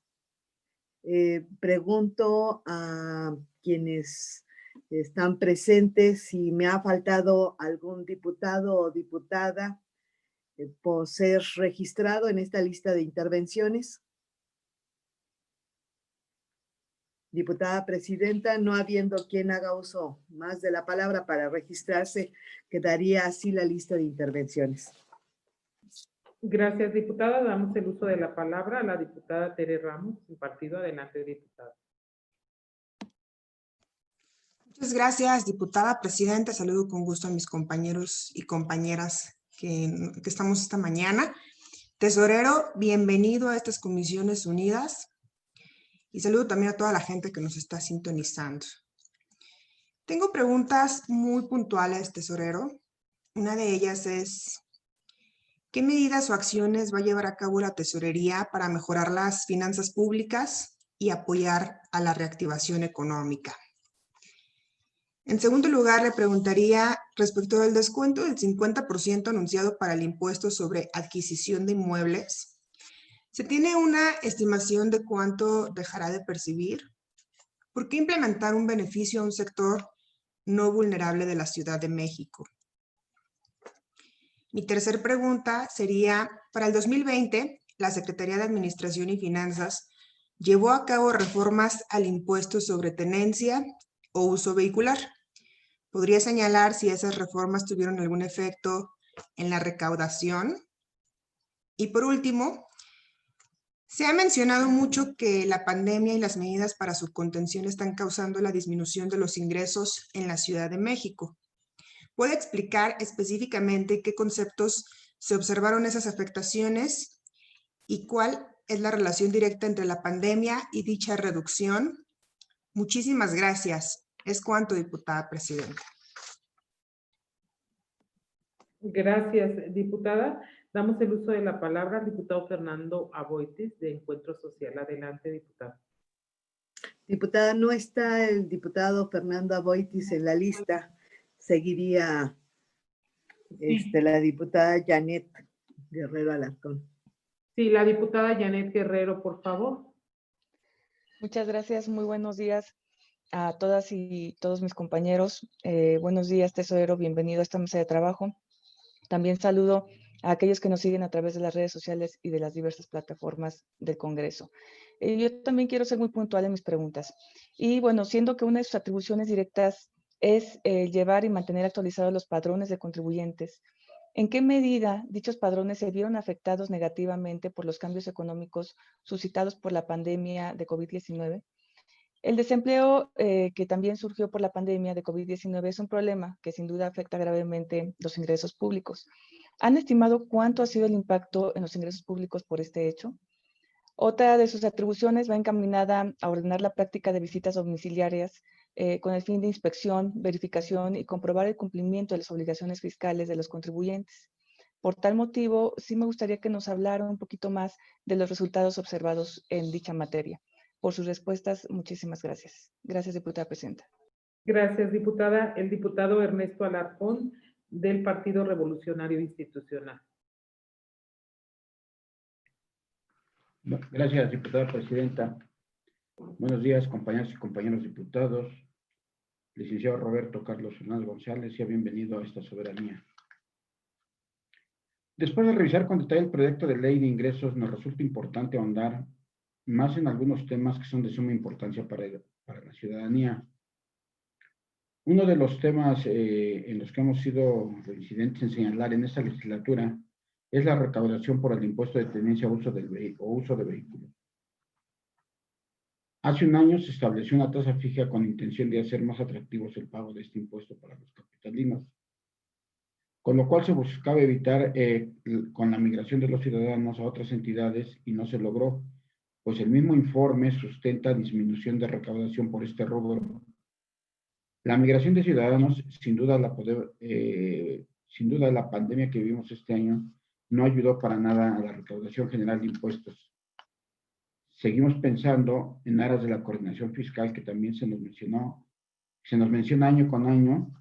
Pregunto a quienes están presentes si me ha faltado algún diputado o diputada por ser registrado en esta lista de intervenciones. Diputada presidenta, no habiendo quien haga uso más de la palabra para registrarse, quedaría así la lista de intervenciones. Gracias, diputada. Damos el uso de la palabra a la diputada Tere Ramos, sin partido. Adelante, diputada. Muchas gracias, diputada presidenta. Saludo con gusto a mis compañeros y compañeras que estamos esta mañana. Tesorero, bienvenido a estas Comisiones Unidas. Y saludo también a toda la gente que nos está sintonizando. Tengo preguntas muy puntuales, tesorero. Una de ellas es, ¿qué medidas o acciones va a llevar a cabo la tesorería para mejorar las finanzas públicas y apoyar a la reactivación económica? En segundo lugar, le preguntaría respecto del descuento del 50% anunciado para el impuesto sobre adquisición de inmuebles. ¿Se tiene una estimación de cuánto dejará de percibir? ¿Por qué implementar un beneficio a un sector no vulnerable de la Ciudad de México? Mi tercera pregunta sería, para el 2020, la Secretaría de Administración y Finanzas llevó a cabo reformas al impuesto sobre tenencia o uso vehicular. ¿Podría señalar si esas reformas tuvieron algún efecto en la recaudación? Y por último, se ha mencionado mucho que la pandemia y las medidas para su contención están causando la disminución de los ingresos en la Ciudad de México. ¿Puede explicar específicamente qué conceptos se observaron esas afectaciones y cuál es la relación directa entre la pandemia y dicha reducción? Muchísimas gracias. Es cuanto, diputada presidenta. Gracias, diputada. Damos el uso de la palabra al diputado Fernando Aboites, de Encuentro Social. Adelante, diputado. Diputada, no está el diputado Fernando Aboitis en la lista. Seguiría la diputada Janet Guerrero Alarcón. Sí, la diputada Janet Guerrero, por favor. Muchas gracias, muy buenos días a todas y todos mis compañeros. Buenos días, tesorero, bienvenido a esta mesa de trabajo. También saludo a aquellos que nos siguen a través de las redes sociales y de las diversas plataformas del Congreso. Yo también quiero ser muy puntual en mis preguntas. Y bueno, siendo que una de sus atribuciones directas es llevar y mantener actualizados los padrones de contribuyentes, ¿en qué medida dichos padrones se vieron afectados negativamente por los cambios económicos suscitados por la pandemia de COVID-19? El desempleo que también surgió por la pandemia de COVID-19 es un problema que sin duda afecta gravemente los ingresos públicos. ¿Han estimado cuánto ha sido el impacto en los ingresos públicos por este hecho? Otra de sus atribuciones va encaminada a ordenar la práctica de visitas domiciliarias con el fin de inspección, verificación y comprobar el cumplimiento de las obligaciones fiscales de los contribuyentes. Por tal motivo, sí me gustaría que nos hablara un poquito más de los resultados observados en dicha materia. Por sus respuestas, muchísimas gracias. Gracias, diputada presidenta. Gracias, diputada. El diputado Ernesto Alarcón, del Partido Revolucionario Institucional. Gracias, diputada presidenta. Buenos días, compañeras y compañeros diputados. Licenciado Roberto Carlos Fernández González, sea bienvenido a esta soberanía. Después de revisar con detalle el proyecto de ley de ingresos, nos resulta importante ahondar más en algunos temas que son de suma importancia para la ciudadanía. Uno de los temas en los que hemos sido reincidentes en señalar en esta legislatura es la recaudación por el impuesto de tenencia o uso de vehículos. Hace un año se estableció una tasa fija con intención de hacer más atractivos el pago de este impuesto para los capitalinos, con lo cual se buscaba evitar con la migración de los ciudadanos a otras entidades y no se logró, pues el mismo informe sustenta disminución de recaudación por este rubro. La migración de ciudadanos, sin duda la pandemia que vivimos este año no ayudó para nada a la recaudación general de impuestos. Seguimos pensando en aras de la coordinación fiscal que también se nos menciona año con año.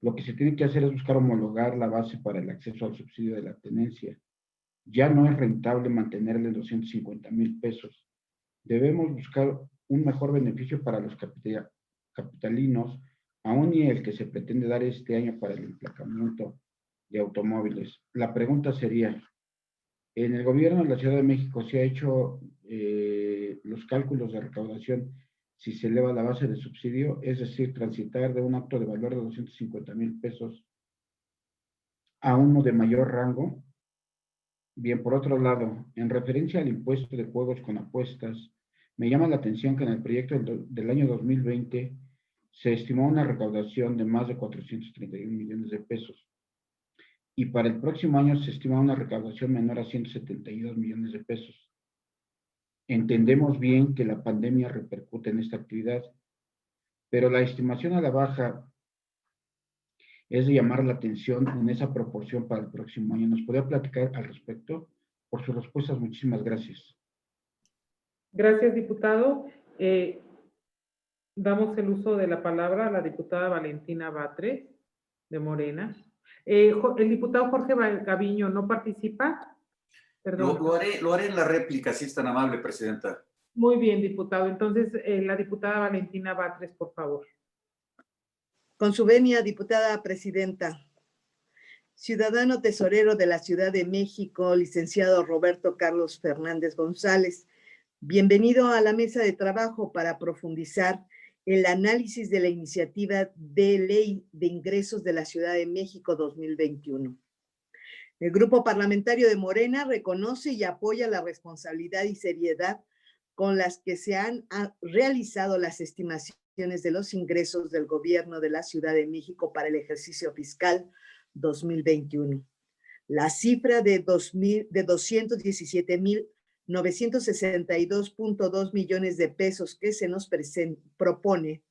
Lo que se tiene que hacer es buscar homologar la base para el acceso al subsidio de la tenencia. Ya no es rentable mantenerle 250,000 pesos. Debemos buscar un mejor beneficio para los capitalinos, aún y el que se pretende dar este año para el emplacamiento de automóviles. La pregunta sería, en el gobierno de la Ciudad de México se ha hecho los cálculos de recaudación si se eleva la base de subsidio, es decir, transitar de un acto de valor de 250,000 pesos a uno de mayor rango. Bien, por otro lado, en referencia al impuesto de juegos con apuestas, me llama la atención que en el proyecto del año 2020 se estimó una recaudación de más de 431 millones de pesos. Y para el próximo año se estima una recaudación menor a 172 millones de pesos. Entendemos bien que la pandemia repercute en esta actividad, pero la estimación a la baja es de llamar la atención en esa proporción para el próximo año. ¿Nos podría platicar al respecto? Por sus respuestas, muchísimas gracias. Gracias, diputado. Damos el uso de la palabra a la diputada Valentina Batres, de Morena. El diputado Jorge Gaviño no participa. Perdón. Lo haré en la réplica, si es tan amable, presidenta. Muy bien, diputado. Entonces, la diputada Valentina Batres, por favor. Con su venia, diputada presidenta. Ciudadano tesorero de la Ciudad de México, licenciado Roberto Carlos Fernández González, bienvenido a la mesa de trabajo para profundizar el análisis de la iniciativa de ley de ingresos de la Ciudad de México 2021. El Grupo Parlamentario de Morena reconoce y apoya la responsabilidad y seriedad con las que se han realizado las estimaciones de los ingresos del Gobierno de la Ciudad de México para el ejercicio fiscal 2021. La cifra de 217,962.2 millones de pesos que se nos propone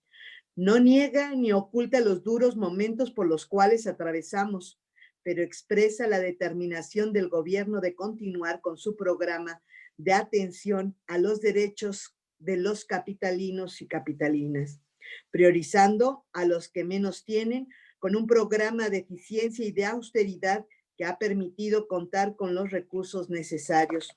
no niega ni oculta los duros momentos por los cuales atravesamos, pero expresa la determinación del gobierno de continuar con su programa de atención a los derechos de los capitalinos y capitalinas, priorizando a los que menos tienen con un programa de eficiencia y de austeridad que ha permitido contar con los recursos necesarios.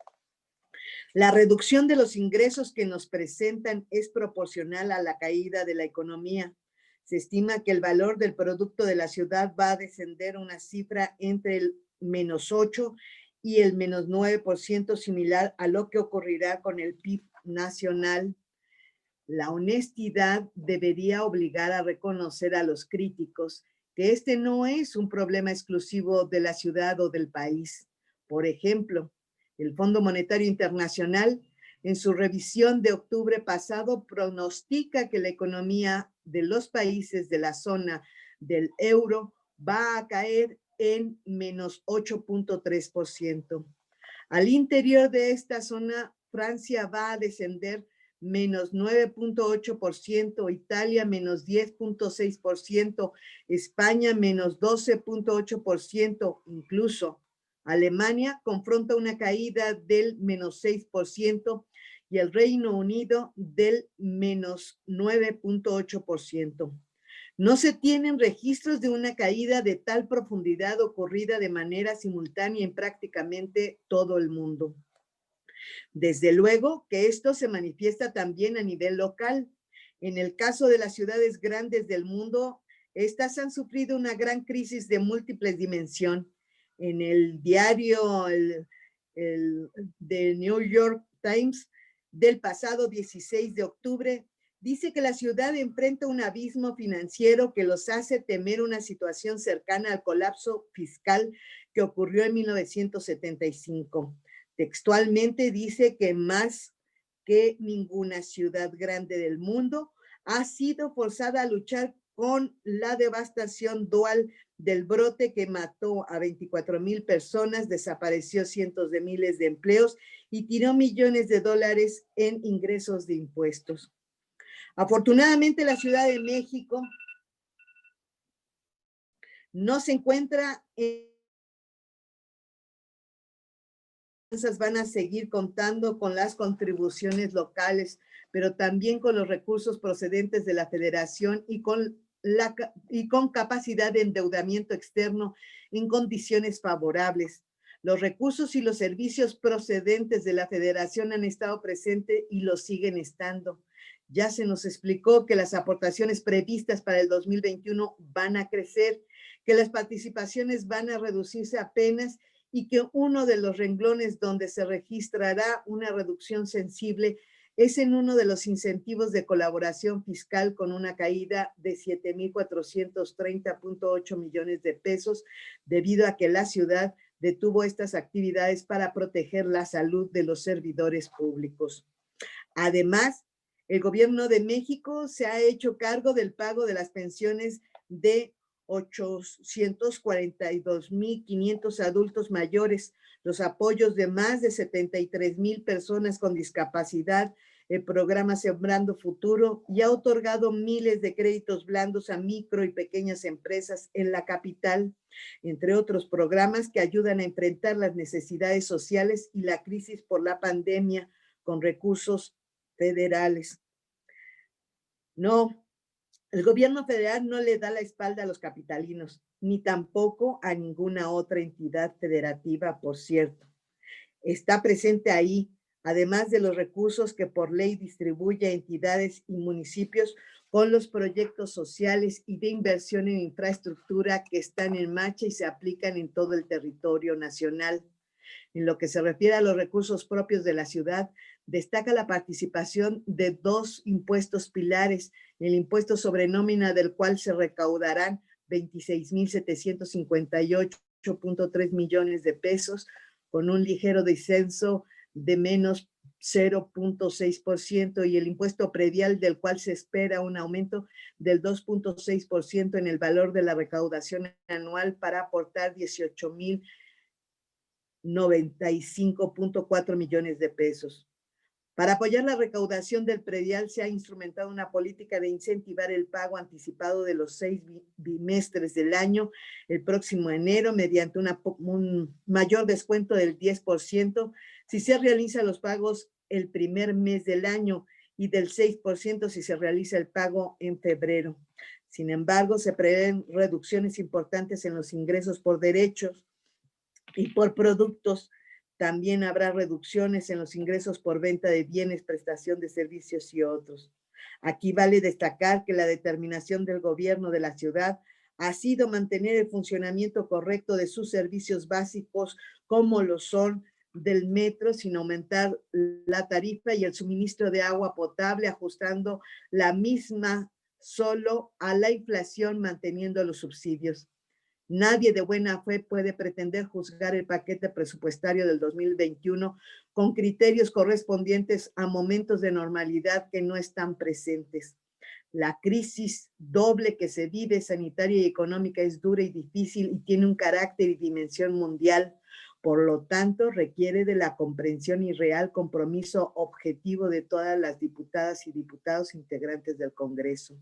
La reducción de los ingresos que nos presentan es proporcional a la caída de la economía. Se estima que el valor del producto de la ciudad va a descender una cifra entre el -8 y el -9%, similar a lo que ocurrirá con el PIB nacional. La honestidad debería obligar a reconocer a los críticos que este no es un problema exclusivo de la ciudad o del país. Por ejemplo, el Fondo Monetario Internacional, en su revisión de octubre pasado, pronostica que la economía de los países de la zona del euro va a caer en -8.3%. Al interior de esta zona, Francia va a descender -9.8%, Italia -10.6%, España -12.8%, incluso Alemania confronta una caída del -6% y el Reino Unido del -9.8%. No se tienen registros de una caída de tal profundidad ocurrida de manera simultánea en prácticamente todo el mundo. Desde luego que esto se manifiesta también a nivel local. En el caso de las ciudades grandes del mundo, estas han sufrido una gran crisis de múltiples dimensiones. En el diario The New York Times del pasado 16 de octubre, dice que la ciudad enfrenta un abismo financiero que los hace temer una situación cercana al colapso fiscal que ocurrió en 1975. Textualmente dice que más que ninguna ciudad grande del mundo ha sido forzada a luchar con la devastación dual del brote que mató a 24,000 personas, desapareció cientos de miles de empleos y tiró millones de dólares en ingresos de impuestos. Afortunadamente, la Ciudad de México no se encuentra en... van a seguir contando con las contribuciones locales, pero también con los recursos procedentes de la Federación y con capacidad de endeudamiento externo en condiciones favorables. Los recursos y los servicios procedentes de la Federación han estado presentes y lo siguen estando. Ya se nos explicó que las aportaciones previstas para el 2021 van a crecer, que las participaciones van a reducirse apenas y que uno de los renglones donde se registrará una reducción sensible es en uno de los incentivos de colaboración fiscal con una caída de 7,430.8 millones de pesos debido a que la ciudad detuvo estas actividades para proteger la salud de los servidores públicos. Además, el gobierno de México se ha hecho cargo del pago de las pensiones de 842,500 adultos mayores, los apoyos de más de 73,000 personas con discapacidad, el programa Sembrando Futuro, y ha otorgado miles de créditos blandos a micro y pequeñas empresas en la capital, entre otros programas que ayudan a enfrentar las necesidades sociales y la crisis por la pandemia con recursos federales. No, el gobierno federal no le da la espalda a los capitalinos, ni tampoco a ninguna otra entidad federativa, por cierto. Está presente ahí, además de los recursos que por ley distribuye a entidades y municipios con los proyectos sociales y de inversión en infraestructura que están en marcha y se aplican en todo el territorio nacional. En lo que se refiere a los recursos propios de la ciudad, destaca la participación de dos impuestos pilares, el impuesto sobre nómina, del cual se recaudarán 26,758.3 millones de pesos, con un ligero descenso de menos 0.6%, y el impuesto predial, del cual se espera un aumento del 2.6% en el valor de la recaudación anual para aportar 18,095.4 millones de pesos. Para apoyar la recaudación del predial se ha instrumentado una política de incentivar el pago anticipado de los 6 bimestres del año el próximo enero mediante un mayor descuento del 10% si se realizan los pagos el primer mes del año y del 6% si se realiza el pago en febrero. Sin embargo, se prevén reducciones importantes en los ingresos por derechos y por productos. También habrá reducciones en los ingresos por venta de bienes, prestación de servicios y otros. Aquí vale destacar que la determinación del gobierno de la ciudad ha sido mantener el funcionamiento correcto de sus servicios básicos, como lo son del metro, sin aumentar la tarifa y el suministro de agua potable, ajustando la misma solo a la inflación, manteniendo los subsidios. Nadie de buena fe puede pretender juzgar el paquete presupuestario del 2021 con criterios correspondientes a momentos de normalidad que no están presentes. La crisis doble que se vive, sanitaria y económica, es dura y difícil y tiene un carácter y dimensión mundial. Por lo tanto, requiere de la comprensión y real compromiso objetivo de todas las diputadas y diputados integrantes del Congreso.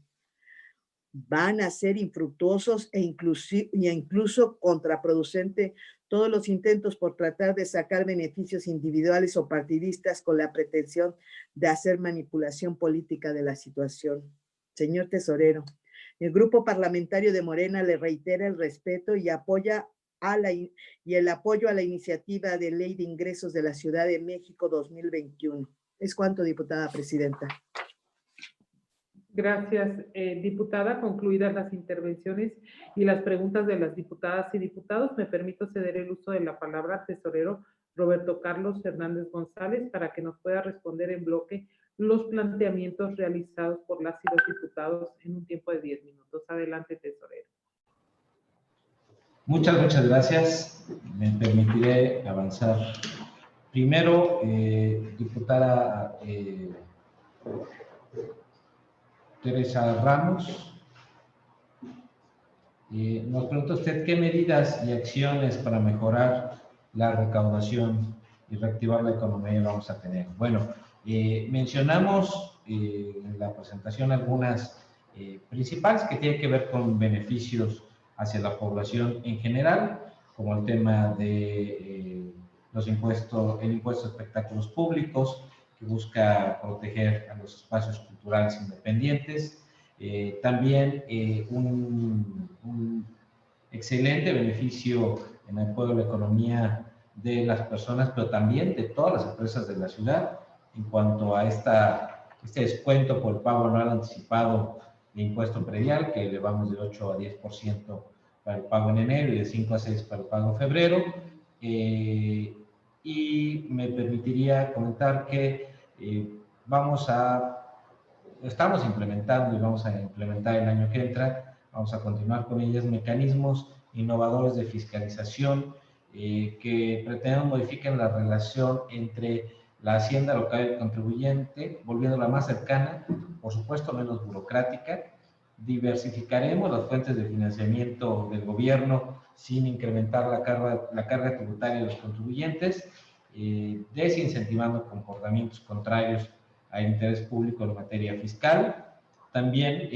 Van a ser infructuosos e incluso contraproducente todos los intentos por tratar de sacar beneficios individuales o partidistas con la pretensión de hacer manipulación política de la situación. Señor tesorero, el grupo parlamentario de Morena le reitera el respeto y el apoyo a la iniciativa de Ley de Ingresos de la Ciudad de México 2021. Es cuanto, diputada presidenta. Gracias, diputada. Concluidas las intervenciones y las preguntas de las diputadas y diputados, me permito ceder el uso de la palabra al tesorero Roberto Carlos Hernández González para que nos pueda responder en bloque los planteamientos realizados por las y los diputados en un tiempo de 10 minutos. Adelante, tesorero. Muchas gracias. Me permitiré avanzar. Primero, diputada Teresa Ramos, nos pregunta usted qué medidas y acciones para mejorar la recaudación y reactivar la economía vamos a tener. Bueno, mencionamos en la presentación algunas principales que tienen que ver con beneficios hacia la población en general, como el tema de los impuestos, el impuesto a espectáculos públicos, que busca proteger a los espacios culturales independientes. También un excelente beneficio en el apoyo a la economía de las personas, pero también de todas las empresas de la ciudad, en cuanto a este descuento por el pago anual anticipado de impuesto predial, que elevamos de 8 a 10% para el pago en enero y de 5 a 6 para el pago en febrero. Y me permitiría comentar que estamos implementando y vamos a implementar el año que entra, vamos a continuar con ellas, mecanismos innovadores de fiscalización que pretenden modificar la relación entre la hacienda local y el contribuyente, volviéndola más cercana, por supuesto menos burocrática. Diversificaremos las fuentes de financiamiento del gobierno sin incrementar la carga tributaria de los contribuyentes, desincentivando comportamientos contrarios al interés público en materia fiscal. También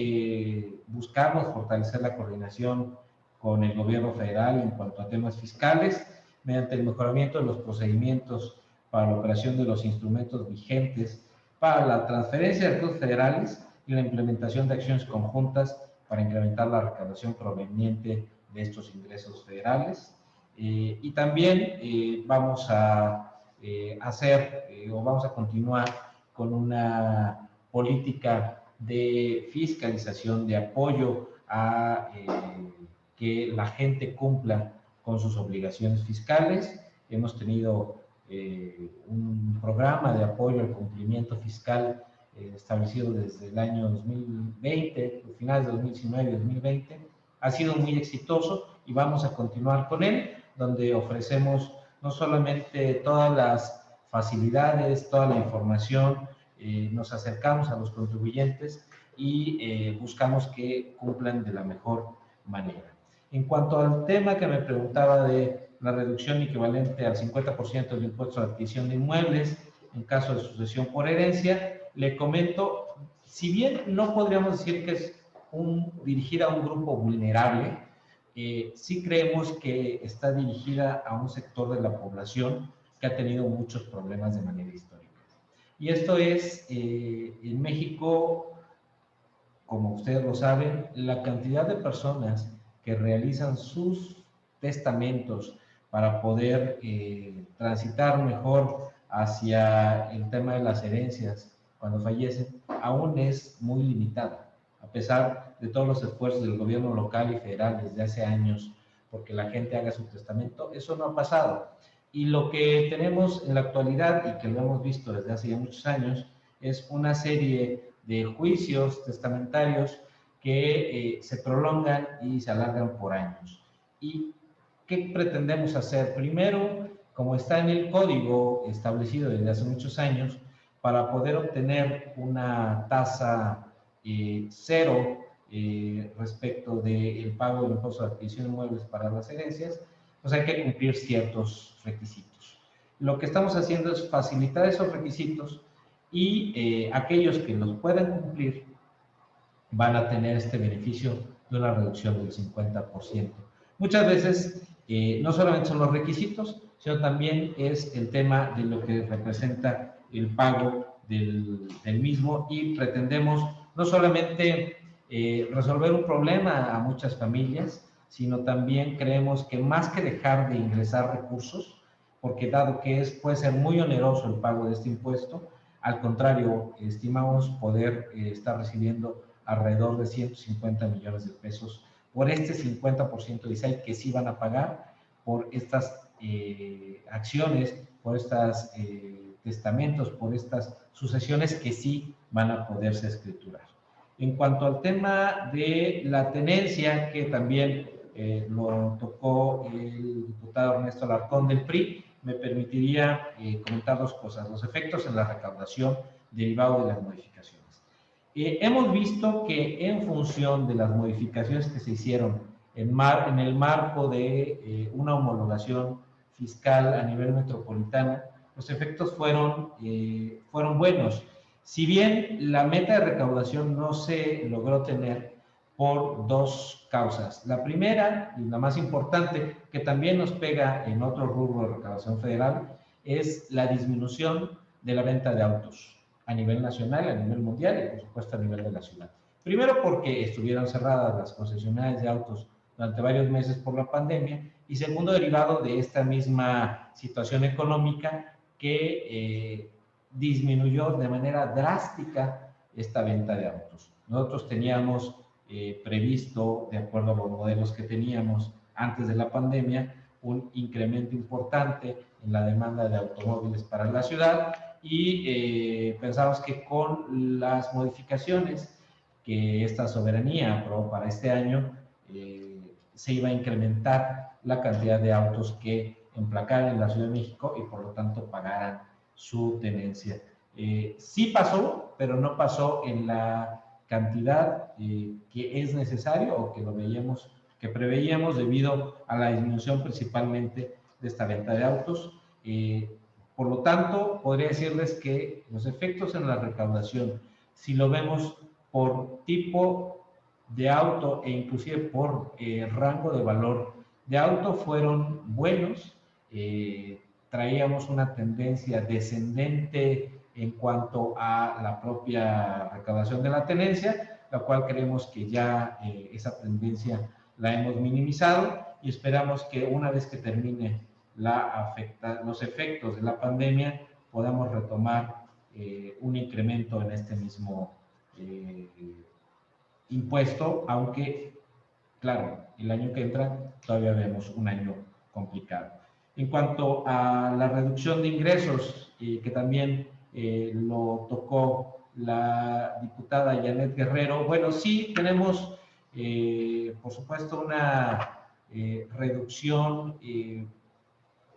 buscamos fortalecer la coordinación con el gobierno federal en cuanto a temas fiscales, mediante el mejoramiento de los procedimientos para la operación de los instrumentos vigentes para la transferencia de recursos federales y la implementación de acciones conjuntas para incrementar la recaudación proveniente de estos ingresos federales. Y también vamos a vamos a continuar con una política de fiscalización, de apoyo a que la gente cumpla con sus obligaciones fiscales. Hemos tenido un programa de apoyo al cumplimiento fiscal establecido desde el año 2020, finales de 2019 y 2020. Ha sido muy exitoso y vamos a continuar con él, donde ofrecemos no solamente todas las facilidades, toda la información, nos acercamos a los contribuyentes y buscamos que cumplan de la mejor manera. En cuanto al tema que me preguntaba de la reducción equivalente al 50% del impuesto de adquisición de inmuebles en caso de sucesión por herencia, le comento, si bien no podríamos decir que es dirigida a un grupo vulnerable, sí creemos que está dirigida a un sector de la población que ha tenido muchos problemas de manera histórica. Y esto es, en México, como ustedes lo saben, la cantidad de personas que realizan sus testamentos para poder transitar mejor hacia el tema de las herencias cuando fallecen, aún es muy limitada, a pesar de todos los esfuerzos del gobierno local y federal desde hace años porque la gente haga su testamento. Eso no ha pasado. Y lo que tenemos en la actualidad, y que lo hemos visto desde hace ya muchos años, es una serie de juicios testamentarios que se prolongan y se alargan por años. ¿Y qué pretendemos hacer? Primero, como está en el código establecido desde hace muchos años, para poder obtener una tasa cero respecto del pago del impuesto de adquisición de inmuebles para las herencias, pues hay que cumplir ciertos requisitos. Lo que estamos haciendo es facilitar esos requisitos y aquellos que los puedan cumplir van a tener este beneficio de una reducción del 50%. Muchas veces no solamente son los requisitos, sino también es el tema de lo que representa el pago del mismo, y pretendemos no solamente resolver un problema a muchas familias, sino también creemos que más que dejar de ingresar recursos, porque dado que puede ser muy oneroso el pago de este impuesto, al contrario, estimamos poder estar recibiendo alrededor de 150 millones de pesos por este 50% de ISAI que sí van a pagar por estas acciones, por estos testamentos, por estas sucesiones que sí van a poderse escriturar. En cuanto al tema de la tenencia, que también lo tocó el diputado Ernesto Alarcón del PRI, me permitiría comentar dos cosas: los efectos en la recaudación derivado de las modificaciones. Hemos visto que en función de las modificaciones que se hicieron en el marco de una homologación fiscal a nivel metropolitano, los efectos fueron buenos. Si bien la meta de recaudación no se logró tener por dos causas. La primera, y la más importante, que también nos pega en otro rubro de recaudación federal, es la disminución de la venta de autos a nivel nacional, a nivel mundial y por supuesto a nivel de la ciudad. Primero porque estuvieron cerradas las concesionarias de autos durante varios meses por la pandemia, y segundo derivado de esta misma situación económica que disminuyó de manera drástica esta venta de autos. Nosotros teníamos previsto, de acuerdo a los modelos que teníamos antes de la pandemia, un incremento importante en la demanda de automóviles para la ciudad, y pensamos que con las modificaciones que esta soberanía aprobó para este año, se iba a incrementar la cantidad de autos que emplacaran en la Ciudad de México y por lo tanto pagaran su tenencia. Sí pasó, pero no pasó en la cantidad que es necesario o que preveíamos debido a la disminución principalmente de esta venta de autos. Por lo tanto, podría decirles que los efectos en la recaudación, si lo vemos por tipo de auto e inclusive por rango de valor de auto, fueron buenos. Traíamos una tendencia descendente en cuanto a la propia recaudación de la tenencia, la cual creemos que ya esa tendencia la hemos minimizado, y esperamos que una vez que termine los efectos de la pandemia podamos retomar un incremento en este mismo impuesto, aunque, claro, el año que entra todavía vemos un año complicado. En cuanto a la reducción de ingresos, que también lo tocó la diputada Janet Guerrero, bueno, sí tenemos, por supuesto, una reducción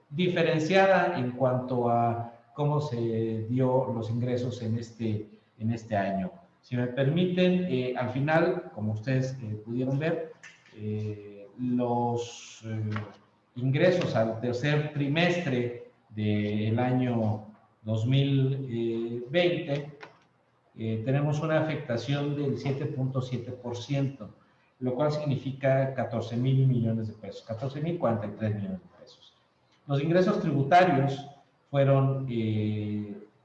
diferenciada en cuanto a cómo se dio los ingresos en este año. Si me permiten, al final, como ustedes pudieron ver, los ingresos al tercer trimestre del año 2020, tenemos una afectación del 7.7%, lo cual significa 14,000 millones de pesos, 14,043 millones de pesos. Los ingresos tributarios fueron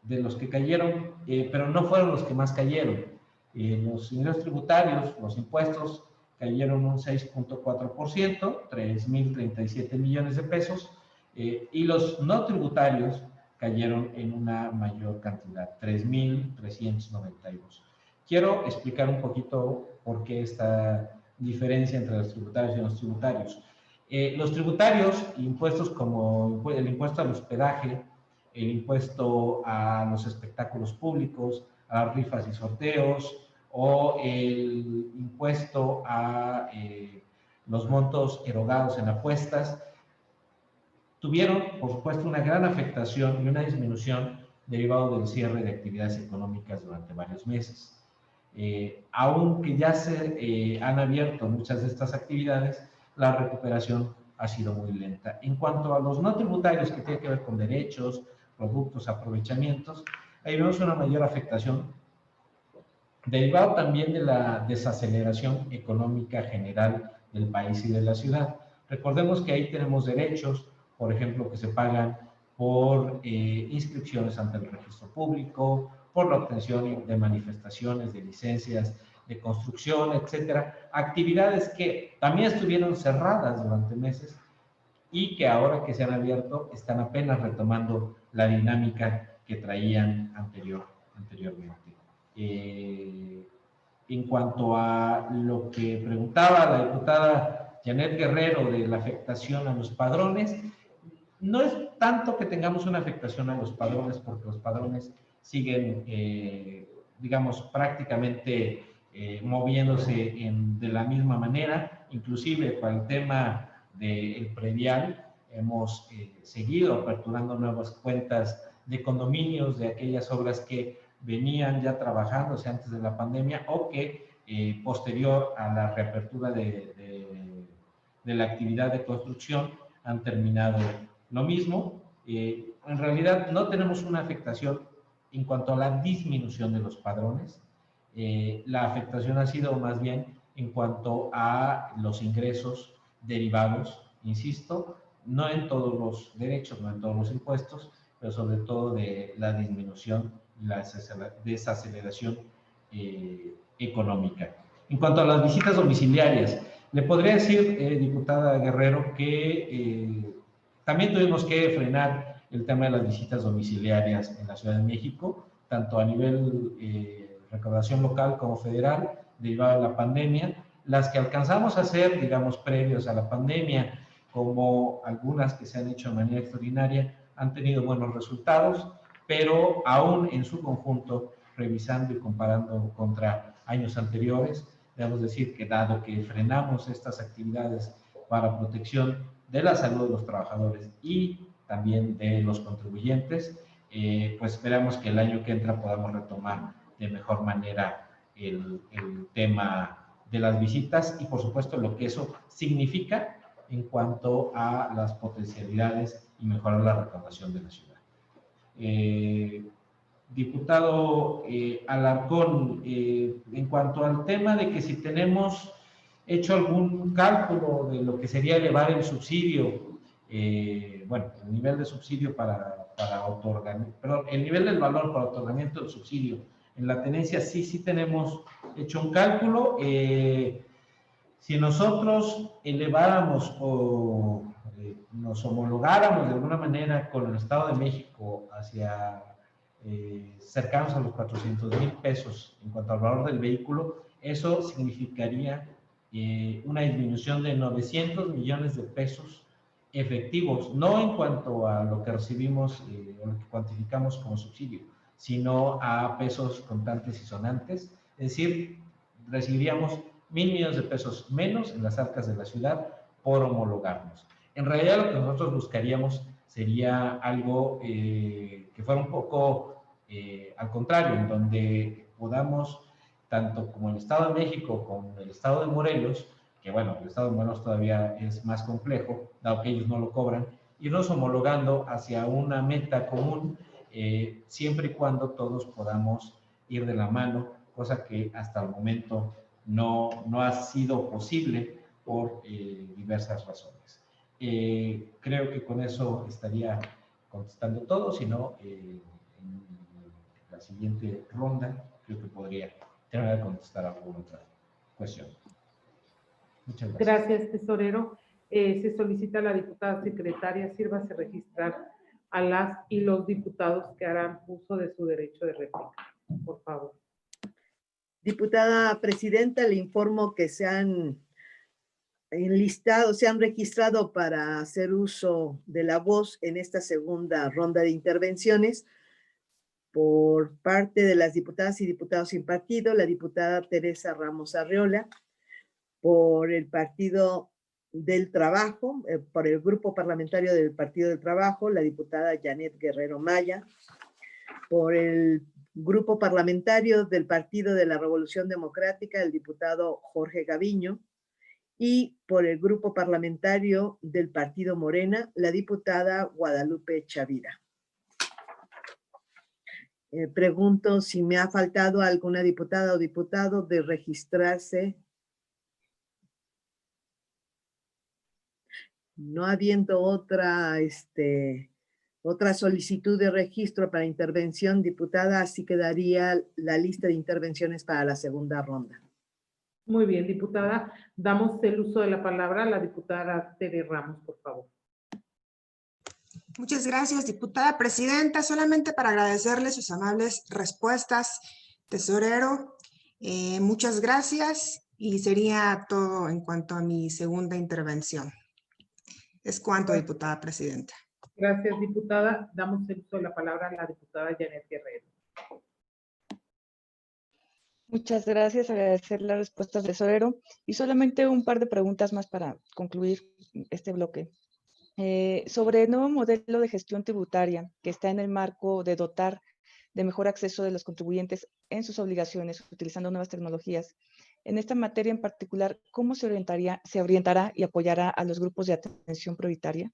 de los que cayeron, pero no fueron los que más cayeron. Los ingresos tributarios, los impuestos, cayeron un 6.4%, 3.037 millones de pesos, y los no tributarios cayeron en una mayor cantidad, 3.392. Quiero explicar un poquito por qué esta diferencia entre los tributarios y los tributarios. Los tributarios, impuestos como el impuesto al hospedaje, el impuesto a los espectáculos públicos, a las rifas y sorteos, o el impuesto a los montos erogados en apuestas, tuvieron, por supuesto, una gran afectación y una disminución derivado del cierre de actividades económicas durante varios meses. Aunque ya se han abierto muchas de estas actividades, la recuperación ha sido muy lenta. En cuanto a los no tributarios, que tienen que ver con derechos, productos, aprovechamientos, ahí vemos una mayor afectación, derivado también de la desaceleración económica general del país y de la ciudad. Recordemos que ahí tenemos derechos, por ejemplo, que se pagan por inscripciones ante el registro público, por la obtención de manifestaciones, de licencias de construcción, etcétera. Actividades que también estuvieron cerradas durante meses y que ahora que se han abierto están apenas retomando la dinámica que traían anteriormente. En cuanto a lo que preguntaba la diputada Janet Guerrero de la afectación a los padrones, no es tanto que tengamos una afectación a los padrones, porque los padrones siguen, digamos, prácticamente moviéndose de la misma manera. Inclusive para el tema del predial, hemos seguido aperturando nuevas cuentas de condominios de aquellas obras que venían ya trabajándose antes de la pandemia o que posterior a la reapertura de la actividad de construcción han terminado lo mismo. En realidad no tenemos una afectación en cuanto a la disminución de los padrones. La afectación ha sido más bien en cuanto a los ingresos derivados, insisto, no en todos los derechos, no en todos los impuestos, pero sobre todo de la disminución y la desaceleración económica. En cuanto a las visitas domiciliarias, le podría decir, diputada Guerrero, que también tuvimos que frenar el tema de las visitas domiciliarias en la Ciudad de México, tanto a nivel recaudación local como federal, derivado de la pandemia. Las que alcanzamos a hacer, digamos, previos a la pandemia, como algunas que se han hecho de manera extraordinaria, han tenido buenos resultados, pero aún en su conjunto, revisando y comparando contra años anteriores, debemos decir que dado que frenamos estas actividades para protección de la salud de los trabajadores y también de los contribuyentes, pues esperamos que el año que entra podamos retomar de mejor manera el tema de las visitas y por supuesto lo que eso significa en cuanto a las potencialidades y mejorar la recaudación de la ciudad. Diputado Alarcón, en cuanto al tema de que si tenemos hecho algún cálculo de lo que sería elevar el subsidio, bueno, el nivel de subsidio para otorgar, perdón, el nivel del valor para otorgamiento del subsidio en la tenencia, sí tenemos hecho un cálculo. Si nosotros eleváramos o nos homologáramos de alguna manera con el Estado de México hacia cercanos a los 400,000 pesos en cuanto al valor del vehículo, eso significaría una disminución de 900 millones de pesos efectivos, no en cuanto a lo que recibimos o lo que cuantificamos como subsidio, sino a pesos contantes y sonantes, es decir, recibiríamos 1,000 millones de pesos menos en las arcas de la ciudad por homologarnos. En realidad lo que nosotros buscaríamos sería algo que fuera un poco al contrario, en donde podamos, tanto como el Estado de México como el Estado de Morelos, que bueno, el Estado de Morelos todavía es más complejo, dado que ellos no lo cobran, irnos homologando hacia una meta común, siempre y cuando todos podamos ir de la mano, cosa que hasta el momento no ha sido posible por diversas razones. Creo que con eso estaría contestando todo, si no, en la siguiente ronda, creo que podría terminar de contestar alguna otra cuestión. Muchas gracias. Gracias, tesorero. Se solicita a la diputada secretaria, sírvase registrar a las y los diputados que harán uso de su derecho de réplica. Por favor. Diputada presidenta, le informo que se han enlistado, se han registrado para hacer uso de la voz en esta segunda ronda de intervenciones por parte de las diputadas y diputados sin partido, la diputada Teresa Ramos Arreola, por el Partido del Trabajo, por el Grupo Parlamentario del Partido del Trabajo, la diputada Janet Guerrero Maya, por el Grupo Parlamentario del Partido de la Revolución Democrática, el diputado Jorge Gaviño, y por el Grupo Parlamentario del Partido Morena, la diputada Guadalupe Chavira. Pregunto si me ha faltado alguna diputada o diputado de registrarse. No habiendo otra solicitud de registro para intervención, diputada, así quedaría la lista de intervenciones para la segunda ronda. Muy bien, diputada. Damos el uso de la palabra a la diputada Tere Ramos, por favor. Muchas gracias, diputada presidenta. Solamente para agradecerle sus amables respuestas, tesorero. Muchas gracias y sería todo en cuanto a mi segunda intervención. Es cuanto, diputada presidenta. Gracias, diputada. Damos el uso de la palabra a la diputada Janet Guerrero. Muchas gracias, agradecer las respuestas del tesorero. Y solamente un par de preguntas más para concluir este bloque. Sobre el nuevo modelo de gestión tributaria que está en el marco de dotar de mejor acceso de los contribuyentes en sus obligaciones utilizando nuevas tecnologías. En esta materia en particular, ¿cómo se orientará y apoyará a los grupos de atención prioritaria?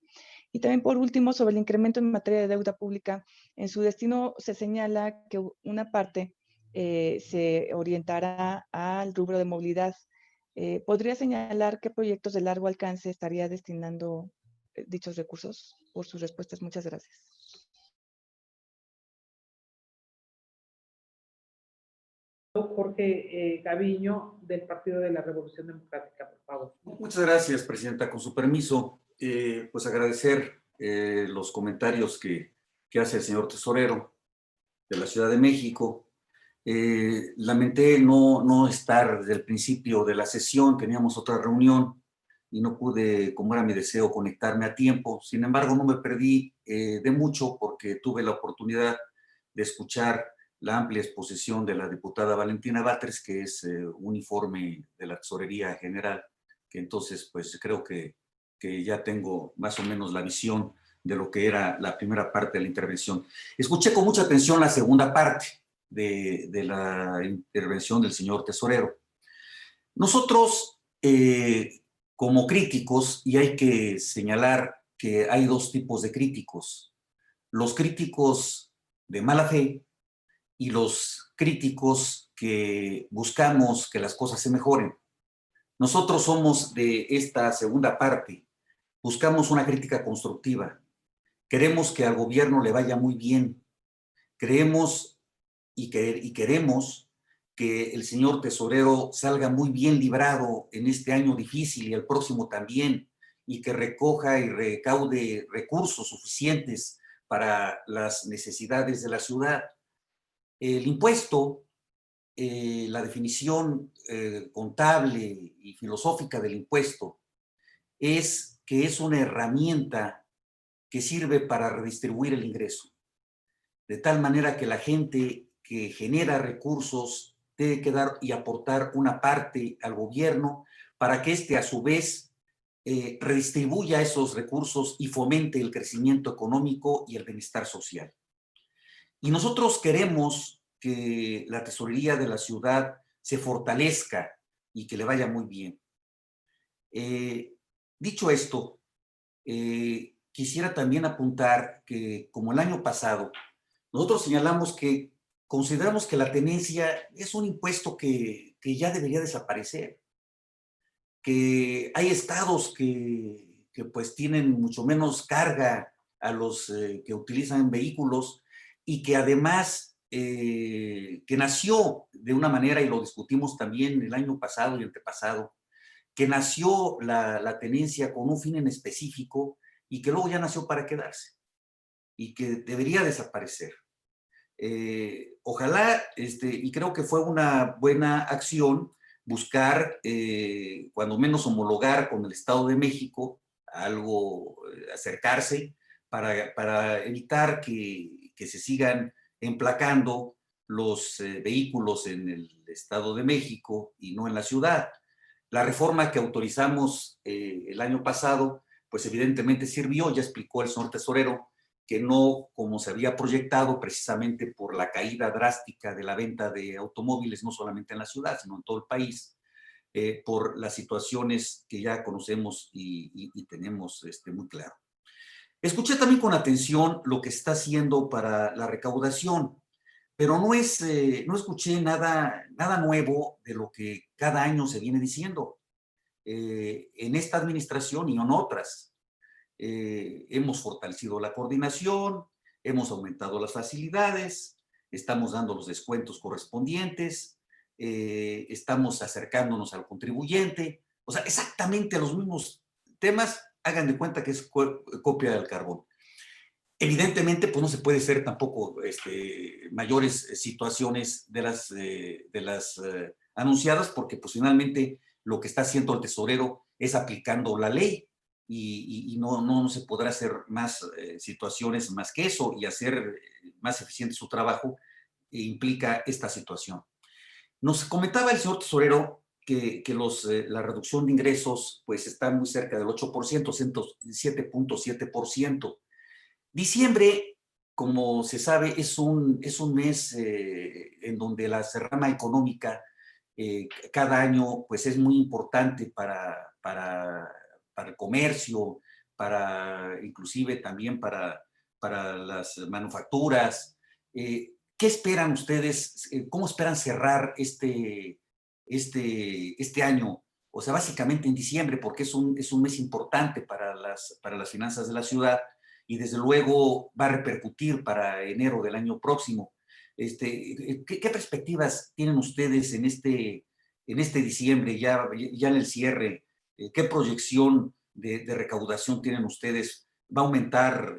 Y también, por último, sobre el incremento en materia de deuda pública, en su destino se señala que una parte se orientará al rubro de movilidad. ¿Podría señalar qué proyectos de largo alcance estaría destinando dichos recursos? Por sus respuestas, muchas gracias. Jorge Gaviño, del Partido de la Revolución Democrática, por favor. Muchas gracias, presidenta. Con su permiso, pues agradecer los comentarios que hace el señor tesorero de la Ciudad de México. Lamenté no estar desde el principio de la sesión, teníamos otra reunión y no pude, como era mi deseo, conectarme a tiempo. Sin embargo, no me perdí de mucho porque tuve la oportunidad de escuchar la amplia exposición de la diputada Valentina Batres, que es un informe de la Tesorería General, que entonces pues creo que ya tengo más o menos la visión de lo que era la primera parte de la intervención. Escuché con mucha atención la segunda parte de la intervención del señor tesorero. Nosotros, como críticos, y hay que señalar que hay dos tipos de críticos, los críticos de mala fe y los críticos que buscamos que las cosas se mejoren. Nosotros somos de esta segunda parte, buscamos una crítica constructiva, queremos que al gobierno le vaya muy bien, creemos y queremos que el señor tesorero salga muy bien librado en este año difícil y el próximo también, y que recoja y recaude recursos suficientes para las necesidades de la ciudad. El impuesto, la definición contable y filosófica del impuesto es que es una herramienta que sirve para redistribuir el ingreso, de tal manera que la gente que genera recursos debe quedar y aportar una parte al gobierno para que éste a su vez redistribuya esos recursos y fomente el crecimiento económico y el bienestar social. Y nosotros queremos que la tesorería de la ciudad se fortalezca y que le vaya muy bien. Dicho esto, quisiera también apuntar que, como el año pasado, nosotros señalamos que consideramos que la tenencia es un impuesto que ya debería desaparecer, que hay estados que pues tienen mucho menos carga a los que utilizan vehículos y que además que nació de una manera, y lo discutimos también el año pasado y antepasado, que nació la tenencia con un fin en específico y que luego ya nació para quedarse y que debería desaparecer. Ojalá, y creo que fue una buena acción buscar, cuando menos homologar con el Estado de México, algo, acercarse para evitar que se sigan emplacando los vehículos en el Estado de México y no en la ciudad. La reforma que autorizamos el año pasado, pues evidentemente sirvió, ya explicó el señor tesorero, que no como se había proyectado precisamente por la caída drástica de la venta de automóviles, no solamente en la ciudad, sino en todo el país, por las situaciones que ya conocemos y tenemos muy claro. Escuché también con atención lo que está haciendo para la recaudación, pero no escuché nada nuevo de lo que cada año se viene diciendo en esta administración y en otras. Hemos fortalecido la coordinación, hemos aumentado las facilidades, estamos dando los descuentos correspondientes, estamos acercándonos al contribuyente, o sea, exactamente los mismos temas, hagan de cuenta que es copia del carbón. Evidentemente, pues no se puede ser tampoco mayores situaciones de las anunciadas, porque pues finalmente lo que está haciendo el tesorero es aplicando la ley y no se podrá hacer más situaciones más que eso, y hacer más eficiente su trabajo implica esta situación. Nos comentaba el señor tesorero que la reducción de ingresos pues está muy cerca del 8%, 7.7%. Diciembre, como se sabe, es un mes en donde la rama económica cada año pues es muy importante para el comercio, inclusive también para las manufacturas. ¿Qué esperan ustedes? ¿Cómo esperan cerrar este año? O sea, básicamente en diciembre, porque es un mes importante para las finanzas de la ciudad, y desde luego va a repercutir para enero del año próximo. ¿Qué perspectivas tienen ustedes en este diciembre, ya en el cierre? ¿Qué proyección de recaudación tienen ustedes? ¿Va a aumentar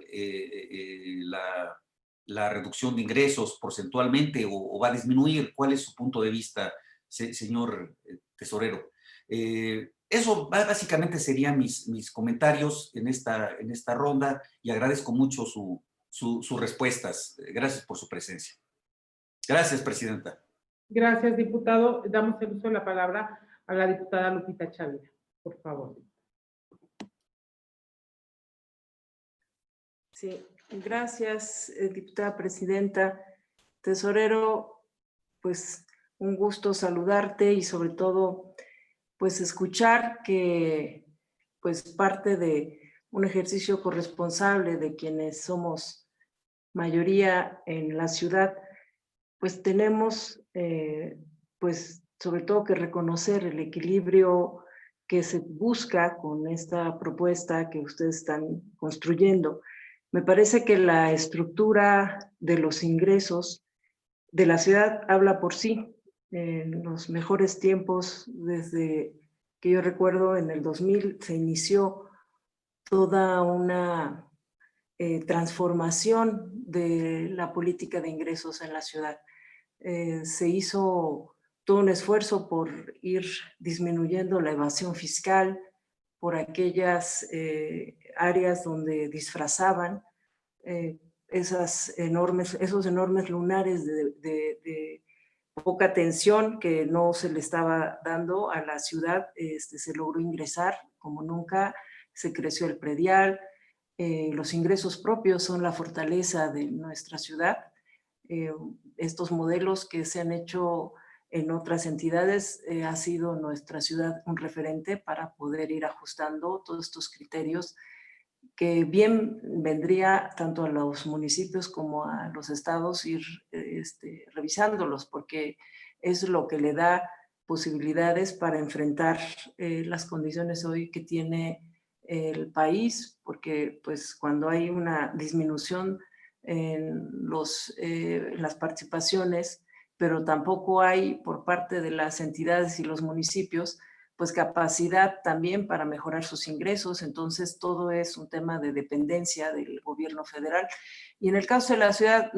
la reducción de ingresos porcentualmente o va a disminuir? ¿Cuál es su punto de vista, señor tesorero? Eso básicamente serían mis comentarios en esta ronda, y agradezco mucho sus respuestas. Gracias por su presencia. Gracias, presidenta. Gracias, diputado. Damos el uso de la palabra a la diputada Lupita Chavira, por favor. Sí, gracias, diputada presidenta. Tesorero, pues un gusto saludarte y sobre todo pues escuchar que pues parte de un ejercicio corresponsable de quienes somos mayoría en la ciudad, pues tenemos pues sobre todo que reconocer el equilibrio que se busca con esta propuesta que ustedes están construyendo. Me parece que la estructura de los ingresos de la ciudad habla por sí. En los mejores tiempos, desde que yo recuerdo, en el 2000 se inició toda una transformación de la política de ingresos en la ciudad. Se hizo todo un esfuerzo por ir disminuyendo la evasión fiscal, por aquellas áreas donde disfrazaban esos enormes lunares de poca atención que no se le estaba dando a la ciudad. Se logró ingresar como nunca, se creció el predial, los ingresos propios son la fortaleza de nuestra ciudad. Estos modelos que se han hecho en otras entidades, ha sido nuestra ciudad un referente para poder ir ajustando todos estos criterios que bien vendría tanto a los municipios como a los estados ir revisándolos, porque es lo que le da posibilidades para enfrentar las condiciones hoy que tiene el país, porque pues cuando hay una disminución en las participaciones, pero tampoco hay por parte de las entidades y los municipios pues capacidad también para mejorar sus ingresos. Entonces todo es un tema de dependencia del gobierno federal. Y en el caso de la ciudad,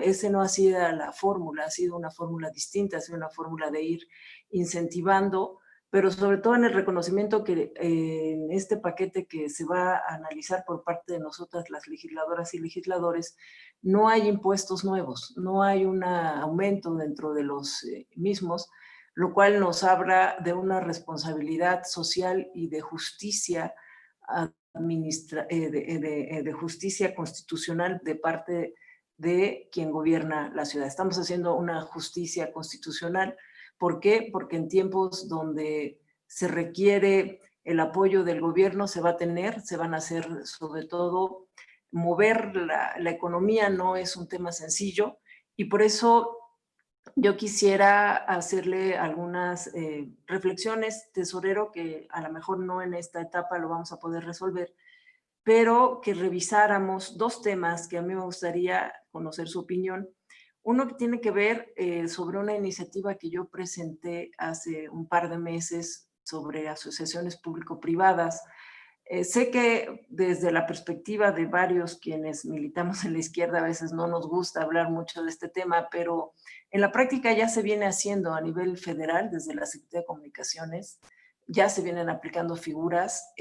ese no ha sido la fórmula, ha sido una fórmula distinta, ha sido una fórmula de ir incentivando, pero sobre todo en el reconocimiento que en este paquete que se va a analizar por parte de nosotras, las legisladoras y legisladores, no hay impuestos nuevos, no hay un aumento dentro de los mismos, lo cual nos habla de una responsabilidad social y de justicia de justicia constitucional de parte de quien gobierna la ciudad. Estamos haciendo una justicia constitucional. ¿Por qué? Porque en tiempos donde se requiere el apoyo del gobierno se van a hacer sobre todo mover la economía, no es un tema sencillo, y por eso yo quisiera hacerle algunas reflexiones, tesorero, que a lo mejor no en esta etapa lo vamos a poder resolver, pero que revisáramos dos temas que a mí me gustaría conocer su opinión. Uno que tiene que ver sobre una iniciativa que yo presenté hace un par de meses sobre asociaciones público-privadas. Sé que desde la perspectiva de varios quienes militamos en la izquierda a veces no nos gusta hablar mucho de este tema, pero en la práctica ya se viene haciendo a nivel federal, desde la Secretaría de Comunicaciones, ya se vienen aplicando figuras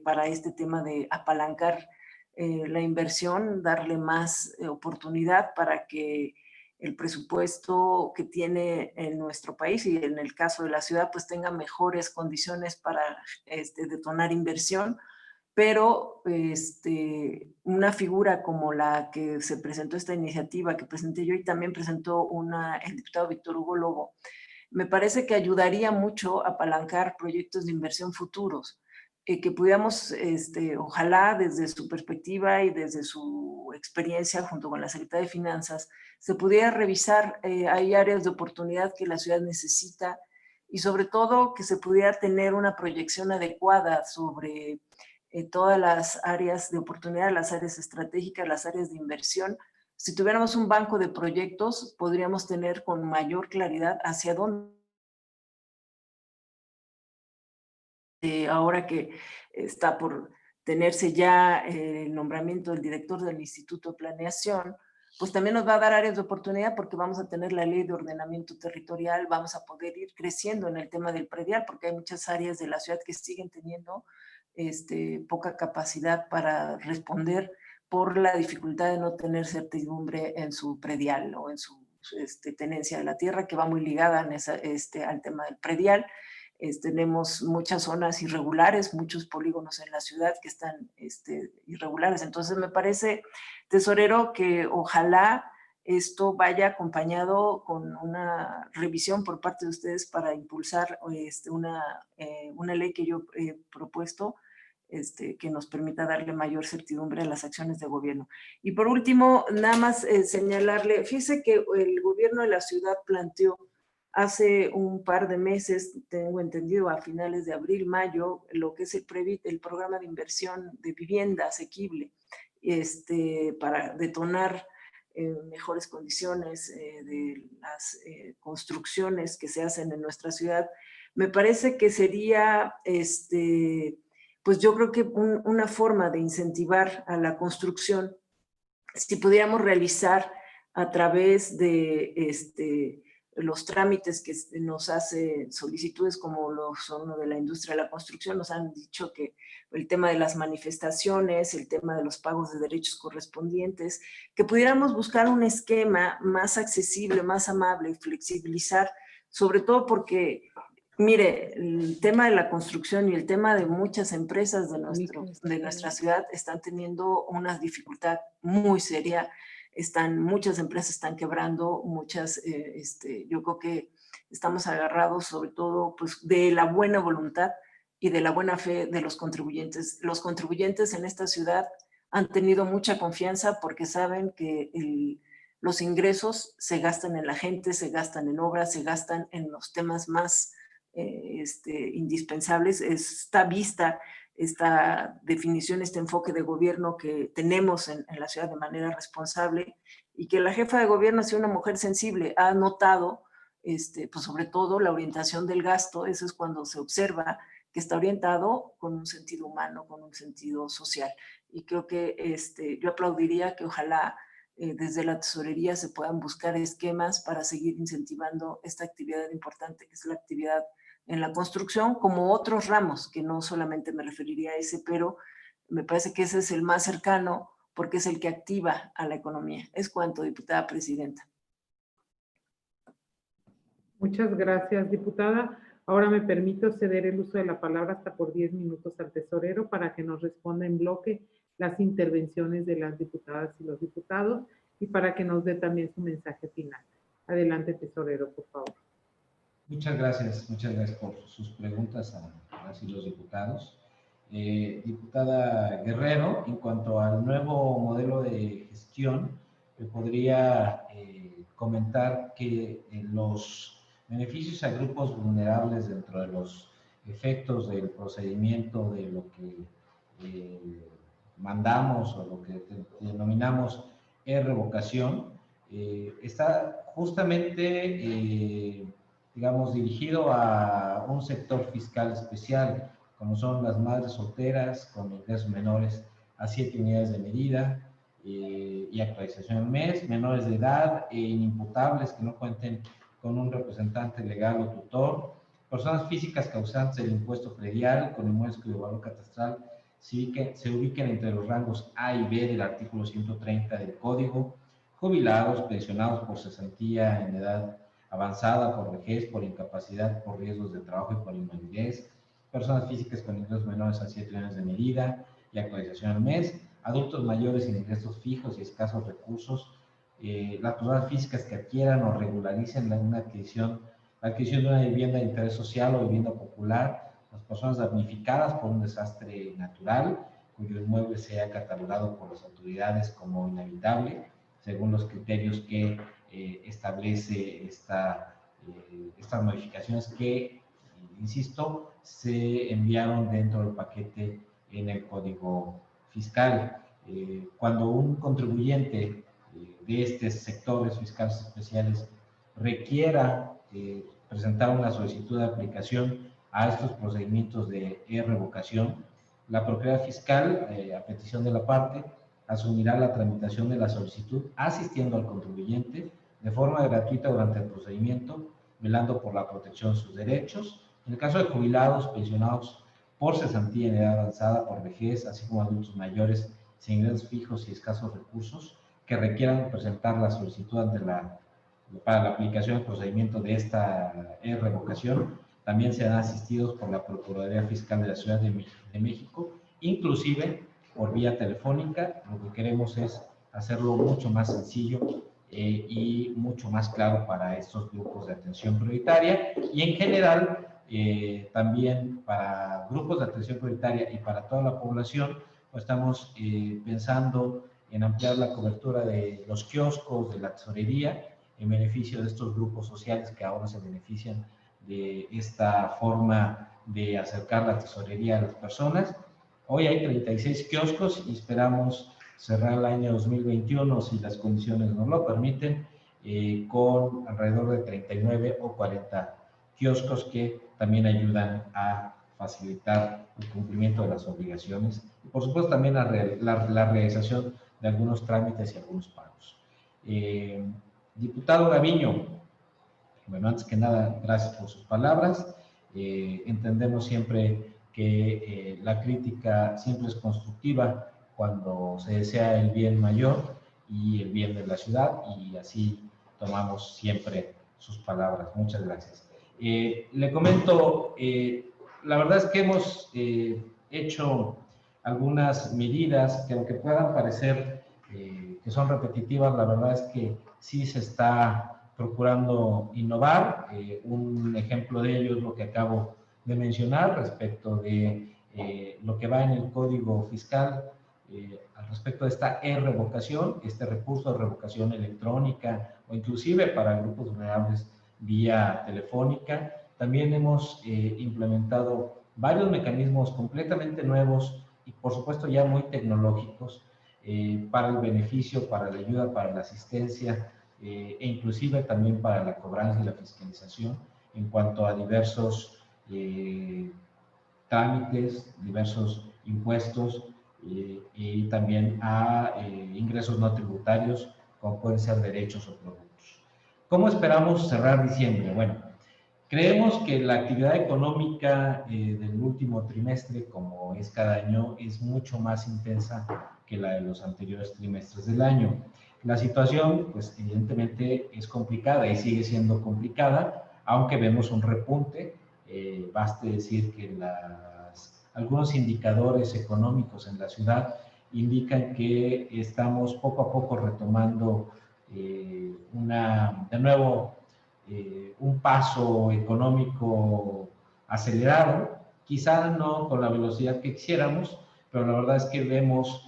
para este tema de apalancar la inversión, darle más oportunidad para que el presupuesto que tiene en nuestro país y en el caso de la ciudad, pues tenga mejores condiciones para detonar inversión, pero una figura como la que se presentó esta iniciativa que presenté yo y también presentó el diputado Víctor Hugo Lobo, me parece que ayudaría mucho a apalancar proyectos de inversión futuros, que pudiéramos, ojalá desde su perspectiva y desde su experiencia junto con la Secretaría de Finanzas, se pudiera revisar, hay áreas de oportunidad que la ciudad necesita y sobre todo que se pudiera tener una proyección adecuada sobre todas las áreas de oportunidad, las áreas estratégicas, las áreas de inversión. Si tuviéramos un banco de proyectos, podríamos tener con mayor claridad hacia dónde. Ahora que está por tenerse ya el nombramiento del director del Instituto de Planeación, pues también nos va a dar áreas de oportunidad porque vamos a tener la ley de ordenamiento territorial, vamos a poder ir creciendo en el tema del predial, porque hay muchas áreas de la ciudad que siguen teniendo poca capacidad para responder por la dificultad de no tener certidumbre en su predial o en su tenencia de la tierra, que va muy ligada al tema del predial. Tenemos muchas zonas irregulares, muchos polígonos en la ciudad que están irregulares. Entonces me parece, tesorero, que ojalá esto vaya acompañado con una revisión por parte de ustedes para impulsar una ley que yo he propuesto, que nos permita darle mayor certidumbre a las acciones de gobierno. Y por último, nada más señalarle, fíjese que el gobierno de la ciudad planteó hace un par de meses, tengo entendido a finales de abril, mayo, lo que es el programa de inversión de vivienda asequible, para detonar mejores condiciones de las construcciones que se hacen en nuestra ciudad. Me parece que sería, pues yo creo que una forma de incentivar a la construcción, si pudiéramos realizar a través de los trámites que nos hacen solicitudes como lo son de la industria de la construcción, nos han dicho que el tema de las manifestaciones, el tema de los pagos de derechos correspondientes, que pudiéramos buscar un esquema más accesible, más amable, flexibilizar, sobre todo porque, mire, el tema de la construcción y el tema de muchas empresas de nuestra ciudad están teniendo una dificultad muy seria. Muchas empresas están quebrando, yo creo que estamos agarrados sobre todo pues, de la buena voluntad y de la buena fe de los contribuyentes. Los contribuyentes en esta ciudad han tenido mucha confianza porque saben que los ingresos se gastan en la gente, se gastan en obras, se gastan en los temas más indispensables. Está vista esta definición, este enfoque de gobierno que tenemos en la ciudad de manera responsable, y que la jefa de gobierno sea una mujer sensible. Ha notado, pues sobre todo, la orientación del gasto. Eso es cuando se observa que está orientado con un sentido humano, con un sentido social. Y creo que yo aplaudiría que ojalá desde la tesorería se puedan buscar esquemas para seguir incentivando esta actividad importante, que es la actividad en la construcción, como otros ramos, que no solamente me referiría a ese, pero me parece que ese es el más cercano, porque es el que activa a la economía. Es cuanto, diputada presidenta. Muchas gracias, diputada. Ahora me permito ceder el uso de la palabra hasta por 10 minutos al tesorero para que nos responda en bloque las intervenciones de las diputadas y los diputados y para que nos dé también su mensaje final. Adelante, tesorero, por favor. Muchas gracias por sus preguntas a las y los diputados. Diputada Guerrero, en cuanto al nuevo modelo de gestión, le podría comentar que los beneficios a grupos vulnerables dentro de los efectos del procedimiento de lo que mandamos o lo que denominamos revocación, está justamente, digamos, dirigido a un sector fiscal especial, como son las madres solteras con ingresos menores a 7 unidades de medida y actualización al mes, menores de edad e inimputables que no cuenten con un representante legal o tutor, personas físicas causantes del impuesto predial con inmuebles cuyo valor catastral se ubiquen entre los rangos A y B del artículo 130 del Código, jubilados, pensionados por cesantía en edad avanzada, por vejez, por incapacidad, por riesgos de trabajo y por invalidez, personas físicas con ingresos menores a 7 unidades de medida y actualización al mes, adultos mayores sin ingresos fijos y escasos recursos, las personas físicas que adquieran o regularicen la adquisición de una vivienda de interés social o vivienda popular, las personas damnificadas por un desastre natural, cuyo inmueble sea catalogado por las autoridades como inhabitable, según los criterios que establece estas modificaciones que, insisto, se enviaron dentro del paquete en el Código Fiscal. Cuando un contribuyente de estos sectores fiscales especiales requiera presentar una solicitud de aplicación a estos procedimientos de revocación, la Procuraduría Fiscal, a petición de la parte, asumirá la tramitación de la solicitud asistiendo al contribuyente de forma gratuita durante el procedimiento, velando por la protección de sus derechos. En el caso de jubilados, pensionados por cesantía en edad avanzada, por vejez, así como adultos mayores sin ingresos fijos y escasos recursos, que requieran presentar la solicitud para la aplicación del procedimiento de esta revocación, también serán asistidos por la Procuraduría Fiscal de la Ciudad de México, inclusive por vía telefónica. Lo que queremos es hacerlo mucho más sencillo y mucho más claro para estos grupos de atención prioritaria y en general también para grupos de atención prioritaria y para toda la población. Pues estamos pensando en ampliar la cobertura de los kioscos, de la tesorería, en beneficio de estos grupos sociales que ahora se benefician de esta forma de acercar la tesorería a las personas. Hoy hay 36 kioscos y esperamos cerrar el año 2021, si las condiciones nos lo permiten, con alrededor de 39 o 40 kioscos que también ayudan a facilitar el cumplimiento de las obligaciones y por supuesto también la realización de algunos trámites y algunos pagos. Diputado Gaviño, bueno, antes que nada, gracias por sus palabras. Entendemos siempre que la crítica siempre es constructiva cuando se desea el bien mayor y el bien de la ciudad, y así tomamos siempre sus palabras. Muchas gracias. Le comento, la verdad es que hemos hecho algunas medidas que aunque puedan parecer que son repetitivas, la verdad es que sí se está procurando innovar. Un ejemplo de ello es lo que acabo de mencionar respecto de lo que va en el Código Fiscal al respecto de esta revocación, este recurso de revocación electrónica o inclusive para grupos vulnerables vía telefónica. También hemos implementado varios mecanismos completamente nuevos y por supuesto ya muy tecnológicos para el beneficio, para la ayuda, para la asistencia e inclusive también para la cobranza y la fiscalización en cuanto a diversos trámites, diversos impuestos y también a ingresos no tributarios, como pueden ser derechos o productos. ¿Cómo esperamos cerrar diciembre? Bueno, creemos que la actividad económica del último trimestre, como es cada año, es mucho más intensa que la de los anteriores trimestres del año. La situación, pues evidentemente es complicada y sigue siendo complicada, aunque vemos un repunte. Baste decir que algunos indicadores económicos en la ciudad indican que estamos poco a poco retomando de nuevo un paso económico acelerado, quizá no con la velocidad que quisiéramos, pero la verdad es que vemos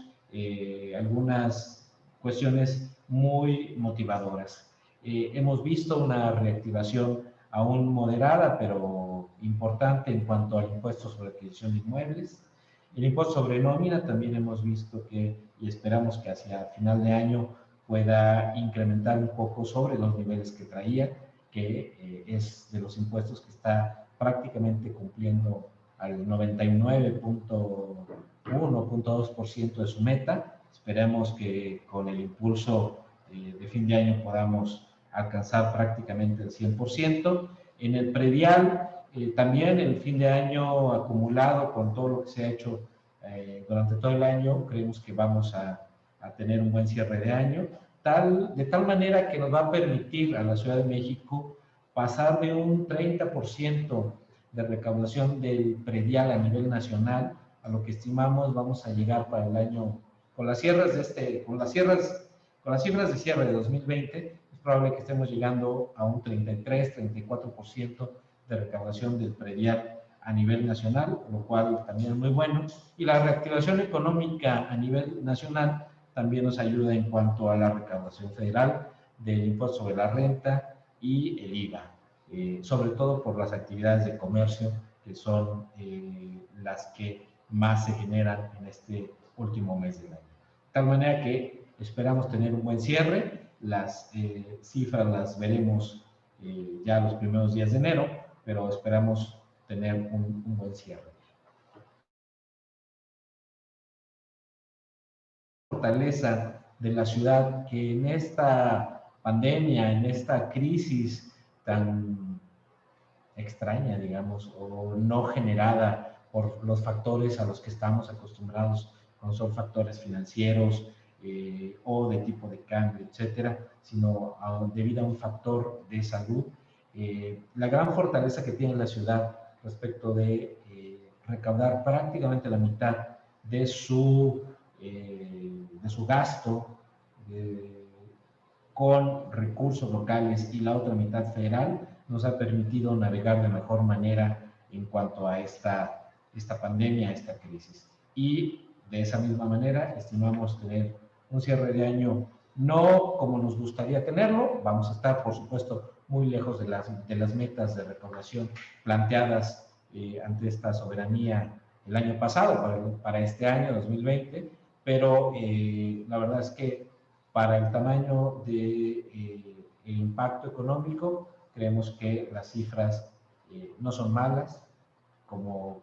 algunas cuestiones muy motivadoras. Hemos visto una reactivación aún moderada, pero importante en cuanto al impuesto sobre adquisición de inmuebles. El impuesto sobre nómina también hemos visto que, y esperamos que hacia final de año pueda incrementar un poco sobre los niveles que traía, que es de los impuestos que está prácticamente cumpliendo al 99.1.2% de su meta. Esperemos que con el impulso de fin de año podamos alcanzar prácticamente el 100%. En el predial, también el fin de año acumulado con todo lo que se ha hecho durante todo el año, creemos que vamos a tener un buen cierre de año, de tal manera que nos va a permitir a la Ciudad de México pasar de un 30% de recaudación del predial a nivel nacional a lo que estimamos vamos a llegar para el año, con las cifras de cierre de 2020, es probable que estemos llegando a un 33-34% de recaudación del predial a nivel nacional, lo cual también es muy bueno. Y la reactivación económica a nivel nacional también nos ayuda en cuanto a la recaudación federal del impuesto sobre la renta y el IVA, sobre todo por las actividades de comercio, que son las que más se generan en este último mes del año. De tal manera que esperamos tener un buen cierre. Las cifras las veremos ya los primeros días de enero, pero esperamos tener un buen cierre. Fortaleza de la ciudad que en esta pandemia, en esta crisis tan extraña, digamos, o no generada por los factores a los que estamos acostumbrados, como son factores financieros o de tipo de cambio, etcétera, sino debido a un factor de salud. La gran fortaleza que tiene la ciudad respecto de recaudar prácticamente la mitad de su gasto con recursos locales y la otra mitad federal, nos ha permitido navegar de mejor manera en cuanto a esta pandemia, a esta crisis. Y de esa misma manera estimamos tener un cierre de año no como nos gustaría tenerlo, vamos a estar por supuesto muy lejos de las metas de recaudación planteadas ante esta soberanía el año pasado, para este año 2020, pero la verdad es que para el tamaño del impacto económico, creemos que las cifras no son malas, como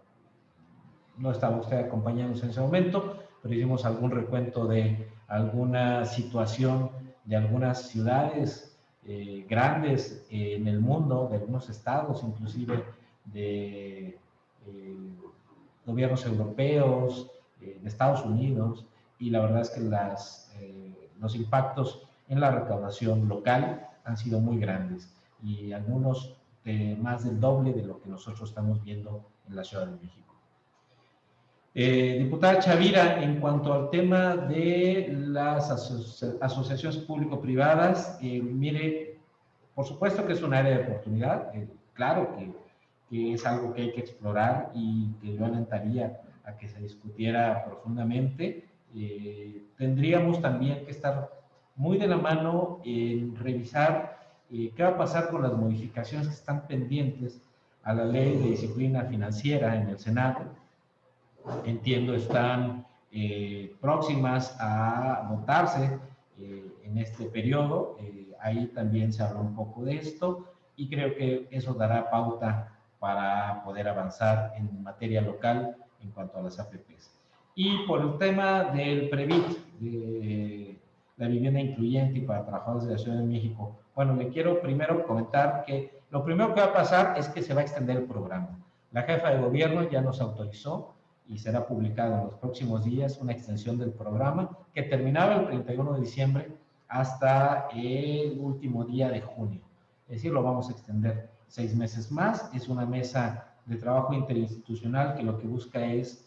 no estaba usted acompañándonos en ese momento, pero hicimos algún recuento de alguna situación de algunas ciudades grandes en el mundo, de algunos estados, inclusive de gobiernos europeos, de Estados Unidos, y la verdad es que los impactos en la recaudación local han sido muy grandes y algunos de más del doble de lo que nosotros estamos viendo en la Ciudad de México. Diputada Chavira, en cuanto al tema de las asociaciones público-privadas, mire, por supuesto que es un área de oportunidad, claro que es algo que hay que explorar y que yo alentaría a que se discutiera profundamente. Tendríamos también que estar muy de la mano en revisar qué va a pasar con las modificaciones que están pendientes a la Ley de Disciplina Financiera en el Senado. Entiendo están próximas a votarse en este periodo. Ahí también se habló un poco de esto y creo que eso dará pauta para poder avanzar en materia local en cuanto a las APPs. Y por el tema del PREVIT, de la vivienda incluyente y para trabajadores de la Ciudad de México, bueno, le quiero primero comentar que lo primero que va a pasar es que se va a extender el programa. La jefa de gobierno ya nos autorizó y será publicado en los próximos días una extensión del programa que terminaba el 31 de diciembre hasta el último día de junio. Es decir, lo vamos a extender 6 meses más. Es una mesa de trabajo interinstitucional que lo que busca es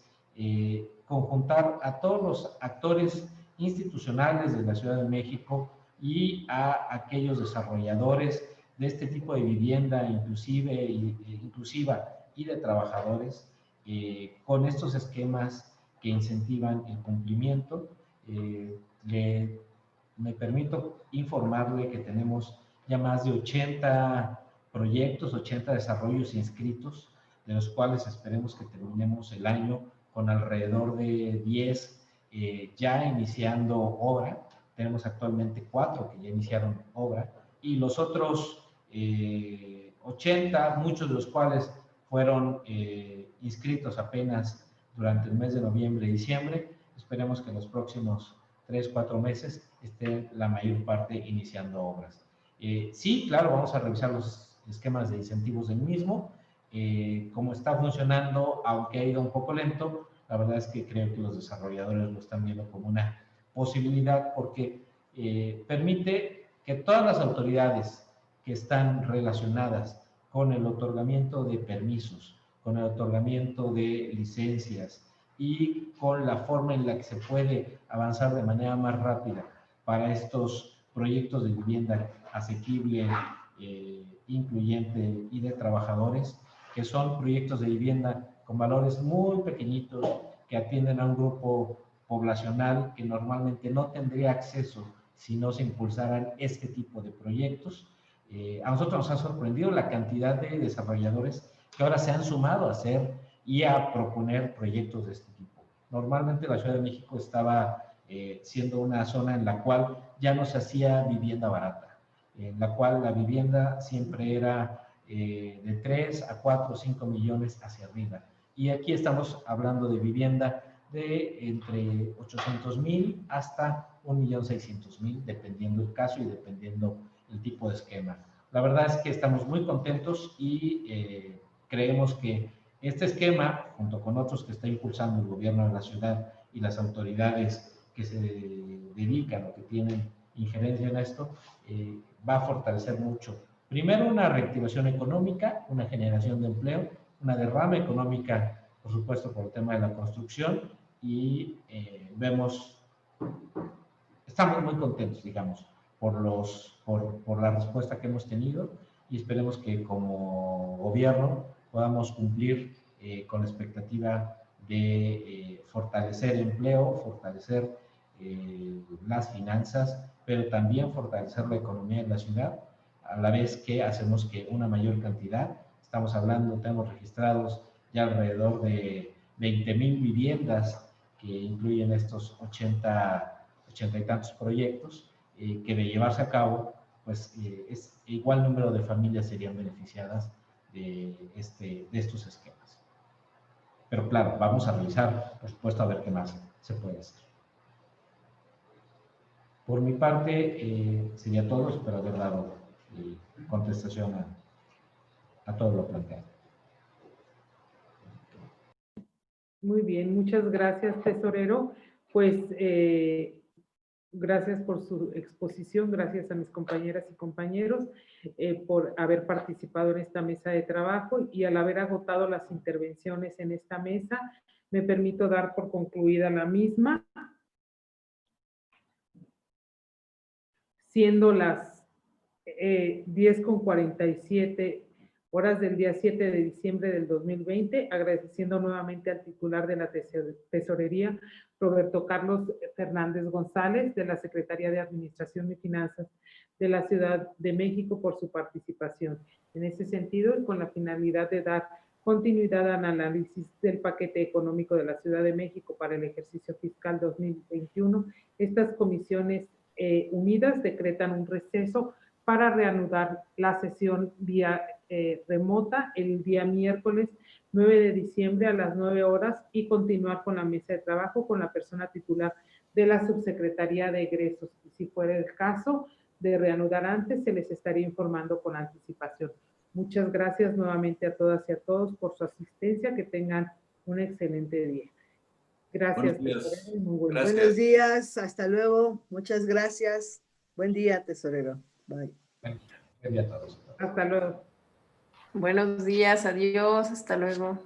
conjuntar a todos los actores institucionales de la Ciudad de México y a aquellos desarrolladores de este tipo de vivienda inclusiva y de trabajadores con estos esquemas que incentivan el cumplimiento. Me permito informarle que tenemos ya más de 80 proyectos, 80 desarrollos inscritos, de los cuales esperemos que terminemos el año con alrededor de 10 ya iniciando obra. Tenemos actualmente 4 que ya iniciaron obra y los otros 80, muchos de los cuales fueron inscritos apenas durante el mes de noviembre y diciembre. Esperemos que en los próximos 3-4 meses esté la mayor parte iniciando obras. Sí, claro, vamos a revisar los esquemas de incentivos del mismo. Cómo está funcionando, aunque ha ido un poco lento, la verdad es que creo que los desarrolladores lo están viendo como una posibilidad porque permite que todas las autoridades que están relacionadas con el otorgamiento de permisos, con el otorgamiento de licencias y con la forma en la que se puede avanzar de manera más rápida para estos proyectos de vivienda asequible, incluyente y de trabajadores, que son proyectos de vivienda con valores muy pequeñitos que atienden a un grupo poblacional que normalmente no tendría acceso si no se impulsaran este tipo de proyectos. A nosotros nos ha sorprendido la cantidad de desarrolladores que ahora se han sumado a hacer y a proponer proyectos de este tipo. Normalmente la Ciudad de México estaba siendo una zona en la cual ya no se hacía vivienda barata, en la cual la vivienda siempre era de 3 a 4 o 5 millones hacia arriba. Y aquí estamos hablando de vivienda de entre 800,000 hasta 1,600,000, dependiendo el caso y dependiendo el tipo de esquema. La verdad es que estamos muy contentos y creemos que este esquema, junto con otros que está impulsando el gobierno de la ciudad y las autoridades que se dedican o que tienen injerencia en esto, va a fortalecer mucho. Primero, una reactivación económica, una generación de empleo, una derrama económica, por supuesto, por el tema de la construcción y estamos muy contentos, digamos, por la respuesta que hemos tenido y esperemos que como gobierno podamos cumplir con la expectativa de fortalecer empleo, fortalecer las finanzas, pero también fortalecer la economía de la ciudad, a la vez que hacemos que una mayor cantidad, estamos hablando, tenemos registrados ya alrededor de 20,000 viviendas que incluyen estos 80 y tantos proyectos, que de llevarse a cabo, pues es igual número de familias serían beneficiadas de estos esquemas. Pero claro, vamos a revisar, por supuesto, a ver qué más se puede hacer. Por mi parte, sería todo, espero haber dado contestación a todo lo planteado. Muy bien, muchas gracias, tesorero. Pues gracias por su exposición, gracias a mis compañeras y compañeros por haber participado en esta mesa de trabajo y al haber agotado las intervenciones en esta mesa, me permito dar por concluida la misma, siendo las 10:47 horas del día 7 de diciembre del 2020, agradeciendo nuevamente al titular de la Tesorería, Roberto Carlos Fernández González, de la Secretaría de Administración y Finanzas de la Ciudad de México por su participación. En ese sentido, y con la finalidad de dar continuidad al análisis del paquete económico de la Ciudad de México para el ejercicio fiscal 2021, estas comisiones unidas decretan un receso para reanudar la sesión vía remota el día miércoles 9 de diciembre a las 9 horas y continuar con la mesa de trabajo con la persona titular de la Subsecretaría de Egresos. Y si fuera el caso de reanudar antes, se les estaría informando con anticipación. Muchas gracias nuevamente a todas y a todos por su asistencia. Que tengan un excelente día. Gracias. Buenos días. Muy bueno. Gracias. Buenos días, hasta luego. Muchas gracias. Buen día, tesorero. Bye. Buen día a todos. Hasta luego. Buenos días, adiós, hasta luego.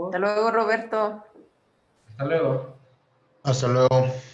Hasta luego, Roberto. Hasta luego. Hasta luego.